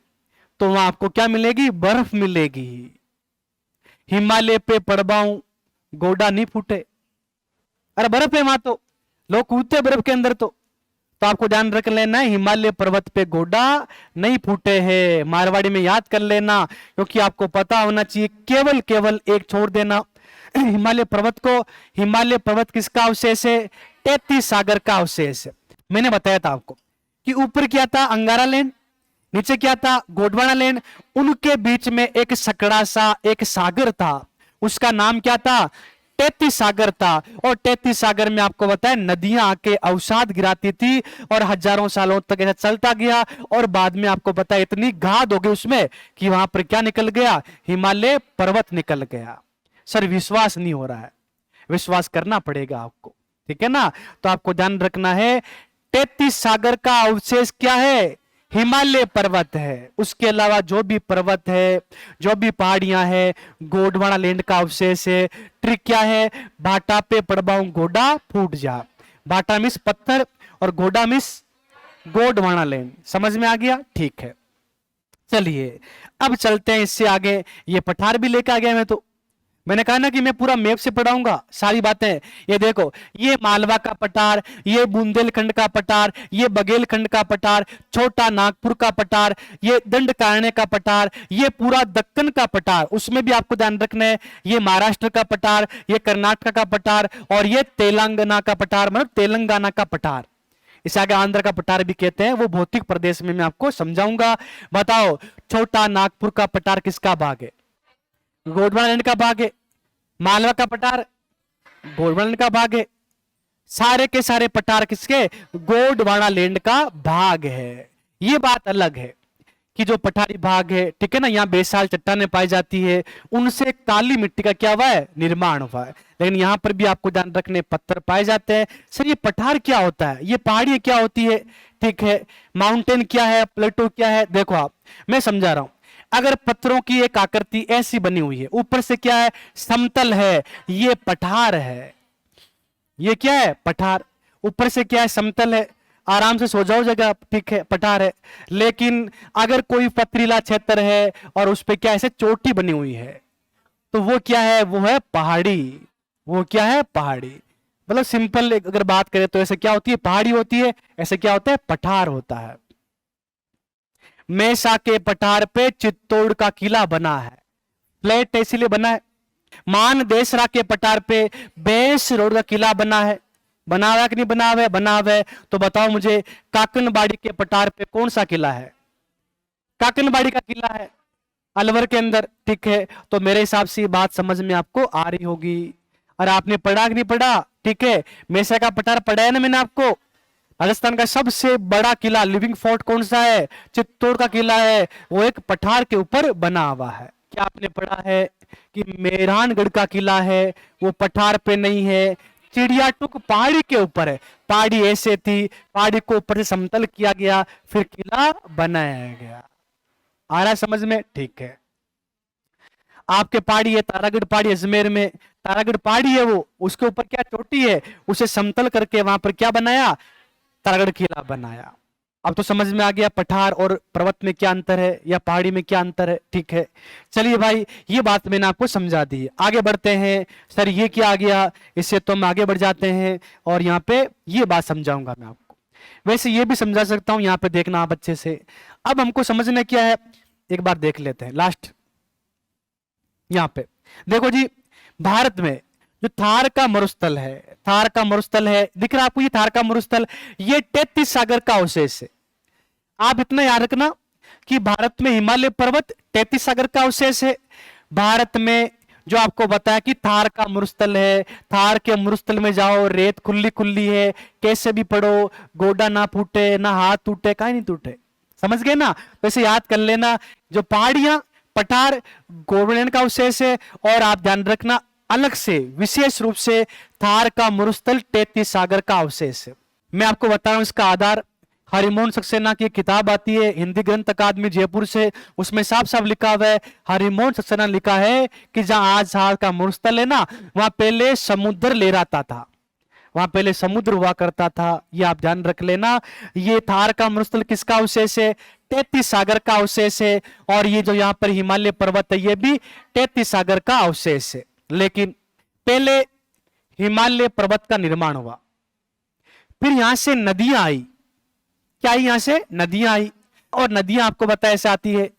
तो वहां आपको क्या मिलेगी, बर्फ मिलेगी। हिमालय पे पड़बाऊ गोडा नहीं फूटे, अरे बर्फ है वहां, तो लोग कूदते बर्फ के अंदर। तो आपको ध्यान रख लेना है, हिमालय पर्वत पे गोडा नहीं फूटे हैं। मारवाड़ी में याद कर लेना, क्योंकि आपको पता होना चाहिए। केवल केवल एक छोड़ देना हिमालय पर्वत को। हिमालय पर्वत किसका अवशेष है, 33 सागर का अवशेष है। मैंने बताया था आपको कि ऊपर क्या था, अंगारा लैंड, नीचे क्या था, गोंडवाना लैंड। उनके बीच में एक सकड़ा सा एक सागर था, उसका नाम क्या था, 33 सागर था और 33 सागर में आपको बताया नदियां आके अवसाद गिराती थी और हजारों सालों तक ऐसा चलता गया और बाद में आपको पता है इतनी गाद हो गई उसमें कि वहां पर क्या निकल गया, हिमालय पर्वत निकल गया। सर विश्वास नहीं हो रहा है, विश्वास करना पड़ेगा आपको, ठीक है ना। तो आपको ध्यान रखना है 33 सागर का अवशेष क्या है, हिमालय पर्वत है। उसके अलावा जो भी पर्वत है, जो भी पहाड़ियां हैं, गोंडवाना लैंड का अवशेष है। ट्रिक क्या है, भाटा पे पड़बाऊं घोड़ा फूट जा। भाटा मिस पत्थर और घोड़ा मिस गोंडवाना लैंड, समझ में आ गया, ठीक है। चलिए अब चलते हैं इससे आगे। ये पठार भी लेकर आ गया मैं, तो मैंने कहा ना कि मैं पूरा मैप से पढ़ाऊंगा सारी बातें। ये देखो, ये मालवा का पठार, ये बुंदेलखंड का पठार, ये बघेलखंड का पठार, छोटा नागपुर का पठार, ये दंडकारण्य का पठार, ये पूरा दक्कन का पठार, उसमें भी आपको ध्यान रखना है। ये महाराष्ट्र का पठार, ये कर्नाटक का पठार और ये तेलंगाना का पठार, मतलब तेलंगाना का पठार। इसे आगे आंध्र का पठार भी कहते हैं, वो भौतिक प्रदेश में मैं आपको समझाऊंगा। बताओ छोटा नागपुर का पठार किसका भाग है, गोंडवाना लैंड का भाग है। मालवा का पठार गोंडवाना लैंड का भाग है। सारे के सारे पठार किसके, गोंडवाना लैंड का भाग है। ये बात अलग है कि जो पठारी भाग है, ठीक है ना, यहाँ बेसाल चट्टानें पाई जाती है, उनसे काली मिट्टी का क्या हुआ है, निर्माण हुआ है। लेकिन यहाँ पर भी आपको ध्यान रखने पत्थर पाए जाते हैं। सर ये पठार क्या होता है, ये पहाड़ी क्या होती है, ठीक है, माउंटेन क्या है, प्लेटो क्या है। देखो आप, मैं समझा रहा हूं। अगर पत्थरों की एक आकृति ऐसी बनी हुई है, ऊपर से क्या है, समतल है, ये पठार है। ये क्या है, पठार। ऊपर से क्या है, समतल है, आराम से सो जाओ जगह, ठीक है, पठार है। लेकिन अगर कोई पथरीला क्षेत्र है और उस पर क्या ऐसे चोटी बनी हुई है, तो वो क्या है, वो है पहाड़ी। वो क्या है, पहाड़ी। मतलब सिंपल अगर बात करें तो ऐसे क्या होती है, पहाड़ी होती है, ऐसे क्या होता है, पठार होता है। मेसा के पठार पे चित्तौड़ का किला बना है, फ्लैट इसीलिए बना है। मान देसरा के पठार पे बेस रोड का किला बना है। बना हुआ कि नहीं बना हुआ है, बना हुआ है। तो बताओ मुझे काकनबाड़ी के पठार पे कौन सा किला है, काकनबाड़ी का किला है अलवर के अंदर, ठीक है। तो मेरे हिसाब से ये बात समझ में आपको आ रही होगी। और आपने पढ़ा कि नहीं पढ़ा, ठीक है। मेसा का पठार पढ़ा है ना मैंने आपको। राजस्थान का सबसे बड़ा किला लिविंग फोर्ट कौन सा है, चित्तौड़ का किला है, वो एक पठार के ऊपर बना हुआ है। क्या आपने पढ़ा है कि मेहरानगढ़ का किला है, वो पठार पे नहीं है, चिड़ियाटुक पहाड़ी के ऊपर है। पहाड़ी ऐसे थी, पहाड़ी को ऊपर से समतल किया गया, फिर किला बनाया गया। आ रहा समझ में, ठीक है। आपके पहाड़ी है तारागढ़ पहाड़ी अजमेर में, तारागढ़ पहाड़ी है वो, उसके ऊपर क्या चोटी है, उसे समतल करके वहां पर क्या बनाया, तारागढ़ किला बनाया। अब तो समझ में आ गया पठार और पर्वत में क्या अंतर है या पहाड़ी में क्या अंतर है, ठीक है। चलिए भाई, ये बात मैंने आपको समझा दी है। आगे बढ़ते हैं। सर ये क्या आ गया, इससे तो हम आगे बढ़ जाते हैं और यहाँ पे ये बात समझाऊंगा मैं आपको। वैसे ये भी समझा सकता हूं, यहाँ पे देखना आप अच्छे से। अब हमको समझना क्या है, एक बार देख लेते हैं लास्ट। यहाँ पे देखो जी, भारत में जो थार का मरुस्थल है, थार का मरुस्थल है, दिख रहा है आपको ये थार का मरुस्थल, ये 33 सागर का अवशेष है। आप इतना याद रखना कि भारत में हिमालय पर्वत 33 सागर का अवशेष है। भारत में जो आपको बताया कि थार का मरुस्थल है, थार के मरुस्थल में जाओ, रेत खुली खुली है, कैसे भी पढ़ो, गोडा ना फूटे, ना हाथ टूटे, कहीं नहीं टूटे, समझ गए ना। वैसे याद कर लेना, जो पहाड़ियां पठार गोवर्धन का अवशेष है। और आप ध्यान रखना अलग से विशेष रूप से थार का मरुस्थल 33 सागर का अवशेष है। मैं आपको बता रहा हूं इसका आधार, हरिमोहन सक्सेना की किताब आती है हिंदी ग्रंथ अकादमी जयपुर से, उसमें साफ साफ लिखा हुआ है, हरिमोहन सक्सेना लिखा है कि जहां आज थार का मरुस्थल है ना, वहां पहले समुद्र लहराता था, वहां पहले समुद्र हुआ करता था। ये आप ध्यान रख लेना। ये थार का मरुस्थल किसका अवशेष है, 33 सागर का अवशेष है। और ये जो यहाँ पर हिमालय पर्वत है, ये भी 33 सागर का अवशेष है। लेकिन पहले हिमालय पर्वत का निर्माण हुआ, फिर यहां से नदियां आई। क्या आई, यहां से नदियां आई, और नदियां आपको पता है ऐसे आती है।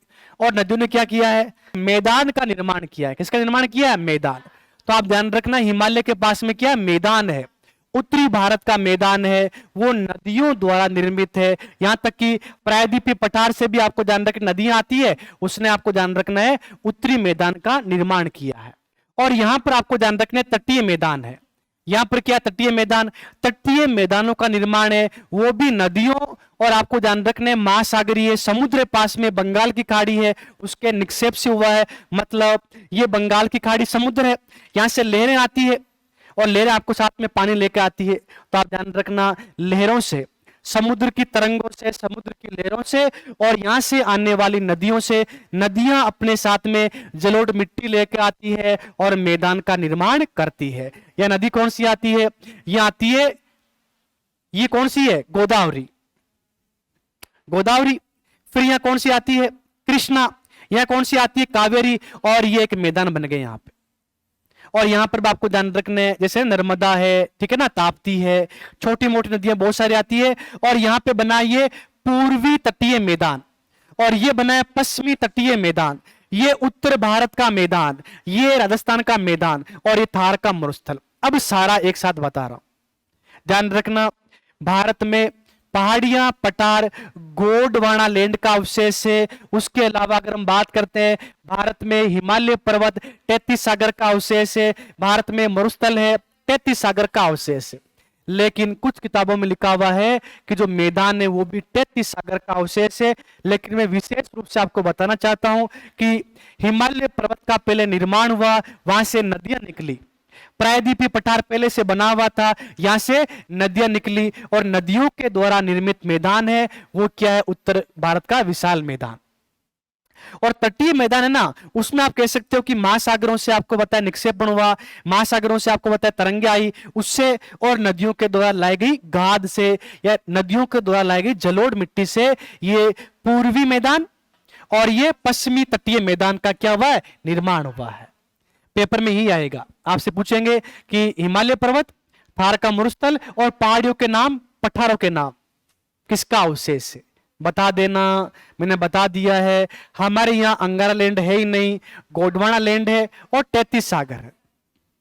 और नदियों ने क्या किया है, मैदान का निर्माण किया है। किसका निर्माण किया है, मैदान। तो आप ध्यान रखना, हिमालय के पास में क्या है, मैदान है। उत्तरी भारत का मैदान है, वो नदियों द्वारा निर्मित है। यहां तक कि प्रायद्वीपीय पठार से भी आपको ध्यान रखना, नदियां आती है, उसने आपको ध्यान रखना है उत्तरी मैदान का निर्माण किया है। और यहां पर आपको ध्यान रखना है तटीय मैदान है। यहां पर क्या तटीय मैदान, तटीय मैदानों का निर्माण है वो भी नदियों और आपको ध्यान रखना है महासागरीय समुद्र पास में बंगाल की खाड़ी है उसके निक्षेप से हुआ है। मतलब ये बंगाल की खाड़ी समुद्र है, यहां से लहरें आती है और लहरें आपको साथ में पानी लेकर आती है। तो आप ध्यान रखना लहरों से, समुद्र की तरंगों से, समुद्र की लहरों से और यहां से आने वाली नदियों से, नदियां अपने साथ में जलोढ़ मिट्टी लेकर आती है और मैदान का निर्माण करती है। यह नदी कौन सी आती है, यह आती है, ये कौन सी है, गोदावरी, गोदावरी। फिर यहां कौन सी आती है, कृष्णा। यहां कौन सी आती है, कावेरी। और ये एक मैदान बन गए यहां पे। और यहां पर भी आपको ध्यान रखना है जैसे नर्मदा है, ठीक है ना, ताप्ती है, छोटी मोटी नदियां बहुत सारी आती है। और यहां पे बना ये पूर्वी तटीय मैदान और ये बना है पश्चिमी तटीय मैदान, ये उत्तर भारत का मैदान, ये राजस्थान का मैदान और ये थार का मरुस्थल। अब सारा एक साथ बता रहा हूं, ध्यान रखना। भारत में पहाड़ियां, पठार, गोंडवाना लैंड का अवशेष है। उसके अलावा अगर हम बात करते हैं भारत में हिमालय पर्वत, 33 सागर का अवशेष है। भारत में मरुस्थल है, 33 सागर का अवशेष है। लेकिन कुछ किताबों में लिखा हुआ है कि जो मैदान है वो भी 33 सागर का अवशेष है। लेकिन मैं विशेष रूप से आपको बताना चाहता हूं कि हिमालय पर्वत का पहले निर्माण हुआ, वहां से नदियां निकली, प्रायद्वीपीय पठार पहले से बना हुआ था, यहां से नदियां निकली और नदियों के द्वारा निर्मित मैदान है वो क्या है, उत्तर भारत का विशाल मैदान। और तटीय मैदान है ना, उसमें आप कह सकते हो कि महासागरों से आपको बताया निक्षेपण हुआ, महासागरों से आपको बताया तरंगे आई उससे, और नदियों के द्वारा लाई गई गाद से या नदियों के द्वारा लाई गई जलोढ़ मिट्टी से ये पूर्वी मैदान और ये पश्चिमी तटीय मैदान का क्या हुआ है, निर्माण हुआ है। पेपर में ही आएगा, आपसे पूछेंगे कि हिमालय पर्वत, थार का मरुस्थल और पहाड़ियों के नाम, पठारों के नाम किसका अवशेष है, बता देना। मैंने बता दिया है हमारे यहां अंगारा लैंड है ही नहीं, गोंडवाना लैंड है और 33 सागर है।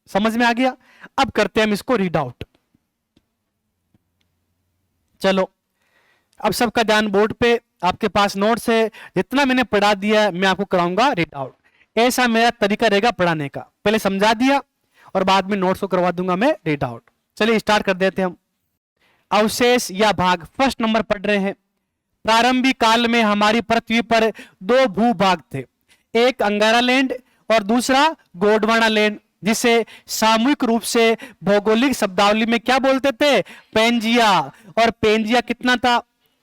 समझ में आ गया। अब करते हैं हम इसको रीड आउट। चलो अब सबका ध्यान बोर्ड पे, आपके पास नोट्स है, जितना मैंने पढ़ा दिया है मैं आपको कराऊंगा रीड आउट। ऐसा मेरा तरीका रहेगा पढ़ाने का, पहले समझा दिया और बाद में नोट्स को करवा दूंगा मैं रीड आउट। चलिए स्टार्ट कर देते हैं हम। अवशेष या भाग, फर्स्ट नंबर पढ़ रहे हैं। प्रारंभिक काल में हमारी पृथ्वी पर दो भूभाग थे, एक अंगारा लैंड और दूसरा गोंडवाना लैंड, जिसे सामूहिक रूप से भौगोलिक शब्दावली में क्या बोलते थे, पेंजिया। और पेंजिया कितना था,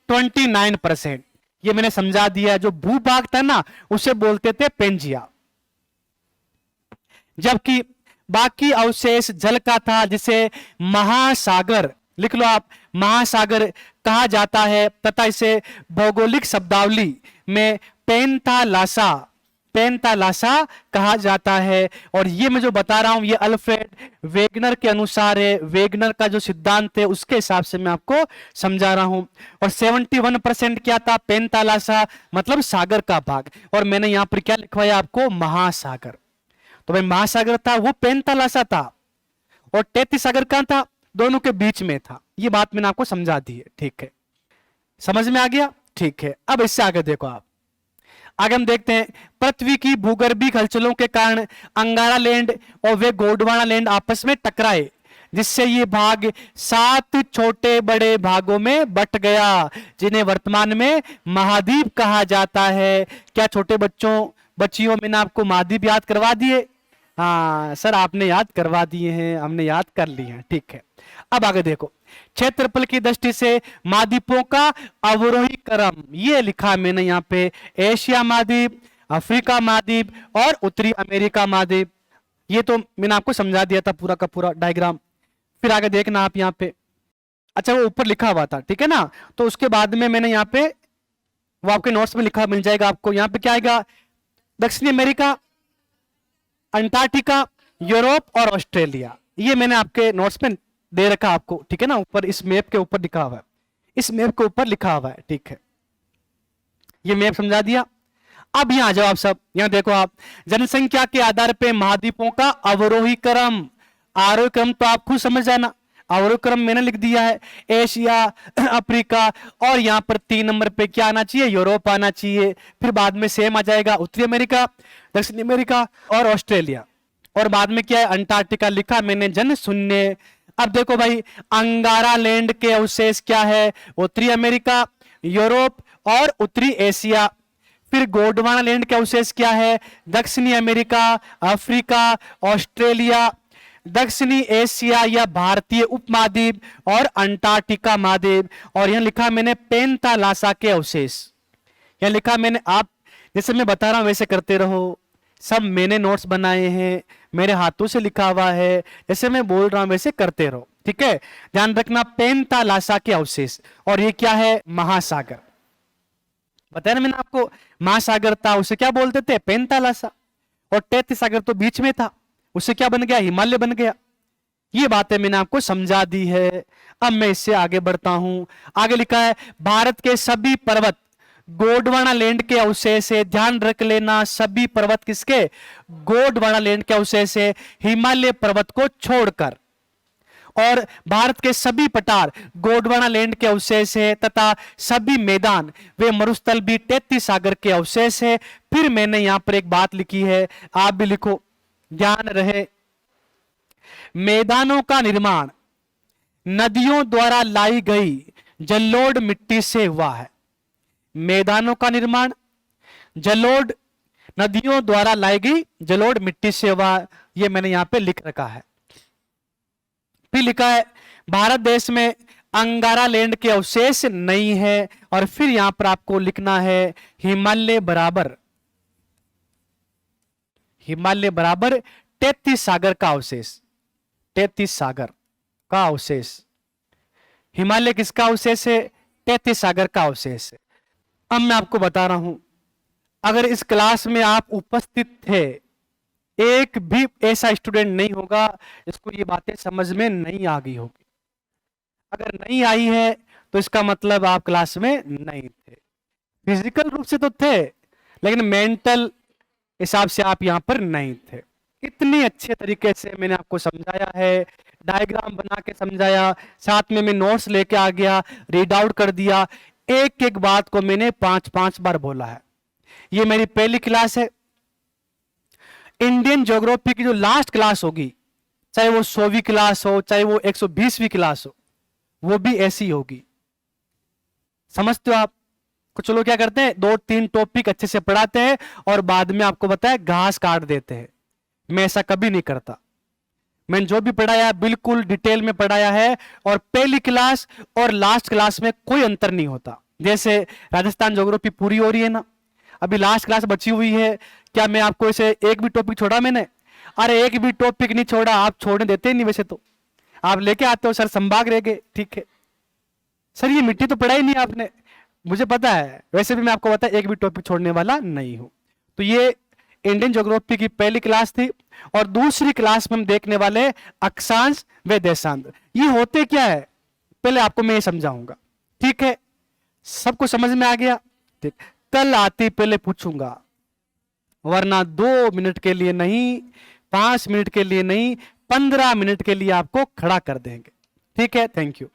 29%। ये मैंने समझा दिया, जो भूभाग था ना उसे बोलते थे पेंजिया, जबकि बाकी अवशेष जल का था जिसे महासागर, लिख लो आप, महासागर कहा जाता है तथा इसे भौगोलिक शब्दावली में पेंथालासा, पेंथालासा कहा जाता है। और ये मैं जो बता रहा हूं ये अल्फ्रेड वेगनर के अनुसार है, वेगनर का जो सिद्धांत है उसके हिसाब से मैं आपको समझा रहा हूं। और 71% क्या था, पेंथालासा, मतलब सागर का भाग। और मैंने यहां पर क्या लिखवाया आपको, महासागर। तो भाई महासागर था वो पेंथालासा था और 33 सागर कहां था, दोनों के बीच में था। ये बात मैंने आपको समझा दी है, ठीक है, समझ में आ गया, ठीक है। अब इससे आगे देखो आप, आगे हम देखते हैं पृथ्वी की भूगर्भीय हलचलों के कारण अंगारा लैंड और वे गोंडवाना लैंड आपस में टकराए, जिससे ये भाग 7 छोटे बड़े भागों में बट गया, जिन्हें वर्तमान में महाद्वीप कहा जाता है। क्या छोटे बच्चों बच्चियों मैंने आपको महाद्वीप याद करवा दिए? हाँ सर आपने याद करवा दिए हैं, हमने याद कर लिए हैं, ठीक है। अब आगे देखो, क्षेत्रफल की दृष्टि से महाद्वीपों का अवरोही क्रम, ये लिखा मैंने यहाँ पे, एशिया महाद्वीप, अफ्रीका महाद्वीप और उत्तरी अमेरिका महाद्वीप। ये तो मैंने आपको समझा दिया था पूरा का पूरा डायग्राम। फिर आगे देखना आप यहाँ पे, अच्छा वो ऊपर लिखा हुआ था, ठीक है ना, तो उसके बाद में मैंने यहाँ पे वो आपके नोट्स में लिखा मिल जाएगा आपको। यहाँ पे क्या आएगा, दक्षिणी अमेरिका, अंटार्कटिका, यूरोप और ऑस्ट्रेलिया। ये मैंने आपके नोट्स में दे रखा आपको, ठीक है ना, ऊपर इस मैप के ऊपर लिखा हुआ है, इस मैप के ऊपर लिखा हुआ है, ठीक है। ये मैप समझा दिया। अब यहां आ जाओ आप सब, यहां देखो आप, जनसंख्या के आधार पे महाद्वीपों का अवरोही क्रम, आरोही क्रम तो आप खुद समझ जाना, अवरोही क्रम मैंने लिख दिया है, एशिया, अफ्रीका और यहां पर 3 नंबर पे क्या आना चाहिए, यूरोप आना चाहिए। फिर बाद में सेम आ जाएगा उत्तरी अमेरिका, दक्षिणी अमेरिका और ऑस्ट्रेलिया। और बाद में क्या है, अंटार्कटिका लिखा मैंने जन शून्य। अब देखो भाई, अंगारा लैंड के अवशेष क्या है, उत्तरी अमेरिका, यूरोप और उत्तरी एशिया। फिर गोंडवाना लैंड के अवशेष क्या है, दक्षिणी अमेरिका, अफ्रीका, ऑस्ट्रेलिया, दक्षिणी एशिया या भारतीय उपमहाद्वीप और अंटार्कटिका महाद्वीप। और यहां लिखा मैंने पेंटालासा के अवशेष, यहां लिखा मैंने। आप जैसे मैं बता रहा हूं वैसे करते रहो, सब मैंने नोट्स बनाए हैं, मेरे हाथों से लिखा हुआ है, जैसे मैं बोल रहा हूं वैसे करते रहो, ठीक है। ध्यान रखना, पेंटालासा के अवशेष। और ये क्या है, महासागर। बताया ना मैंने आपको, महासागर था उसे क्या बोलते थे, पेंटालासा। और तैतीस सागर तो बीच में था, उसे क्या बन गया, हिमालय बन गया। ये बातें मैंने आपको समझा दी है। अब मैं इससे आगे बढ़ता हूं। आगे लिखा है, भारत के सभी पर्वत गोंडवाना लैंड के अवशेष है। ध्यान रख लेना, सभी पर्वत किसके, गोंडवाना लैंड के अवशेष है, हिमालय पर्वत को छोड़कर। और भारत के सभी पठार गोंडवाना लैंड के अवशेष है, तथा सभी मैदान वे मरुस्थल भी 33 सागर के अवशेष है। फिर मैंने यहां पर एक बात लिखी है, आप भी लिखो, ध्यान रहे। मैदानों का निर्माण नदियों द्वारा लाई गई जलोढ़ मिट्टी से हुआ है। मैदानों का निर्माण जलोढ़, नदियों द्वारा लाई गई जलोढ़ मिट्टी से हुआ, ये मैंने यहां पे लिख रखा है। फिर लिखा है, भारत देश में अंगारा लैंड के अवशेष नहीं है। और फिर यहां पर आपको लिखना है, हिमालय बराबर 33 सागर का अवशेष, 33 सागर का अवशेष। हिमालय किसका अवशेष है, 33 सागर का अवशेष है। अब मैं आपको बता रहा हूं, अगर इस क्लास में आप उपस्थित थे, एक भी ऐसा स्टूडेंट नहीं होगा जिसको ये बातें समझ में नहीं आ गई होगी। अगर नहीं आई है तो इसका मतलब आप क्लास में नहीं थे। फिजिकल रूप से तो थे, लेकिन मेंटल हिसाब से आप यहां पर नहीं थे। इतने अच्छे तरीके से मैंने आपको समझाया है, डायग्राम बना के समझाया, साथ में मैं नोट्स लेके आ गया, रीड आउट कर दिया। एक एक बात को मैंने 5-5 बार बोला है। ये मेरी पहली क्लास है। इंडियन ज्योग्राफी की जो लास्ट क्लास होगी, चाहे वो 100वीं क्लास हो, चाहे वो 120वीं क्लास हो, वो भी ऐसी होगी। समझते हो आप? कुछ लोग क्या करते हैं, 2-3 टॉपिक अच्छे से पढ़ाते हैं और बाद में आपको बताया घास काट देते हैं। मैं ऐसा कभी नहीं करता। मैंने जो भी पढ़ाया बिल्कुल डिटेल में पढ़ाया है, और पहली क्लास और लास्ट क्लास में कोई अंतर नहीं होता। जैसे राजस्थान ज्योग्राफी पूरी हो रही है ना, अभी लास्ट क्लास बची हुई है, क्या मैं आपको इसे एक भी टॉपिक छोड़ा मैंने? अरे एक भी टॉपिक नहीं छोड़ा, आप छोड़ने देते नहीं। वैसे तो आप लेके आते हो, सर संभाग रह गए, ठीक है सर, ये मिट्टी तो पढ़ाई नहीं आपने, मुझे पता है। वैसे भी मैं आपको बताया एक भी टॉपिक छोड़ने वाला नहीं हूं। तो ये इंडियन ज्योग्राफी की पहली क्लास थी। और दूसरी क्लास में हम देखने वाले अक्षांश व देशांतर। ये होते क्या है पहले आपको मैं ये समझाऊंगा, ठीक है? सबको समझ में आ गया? ठीक, कल आती पहले पूछूंगा, वरना 2 मिनट के लिए नहीं, 5 मिनट के लिए नहीं, 15 मिनट के लिए आपको खड़ा कर देंगे, ठीक है? Thank you.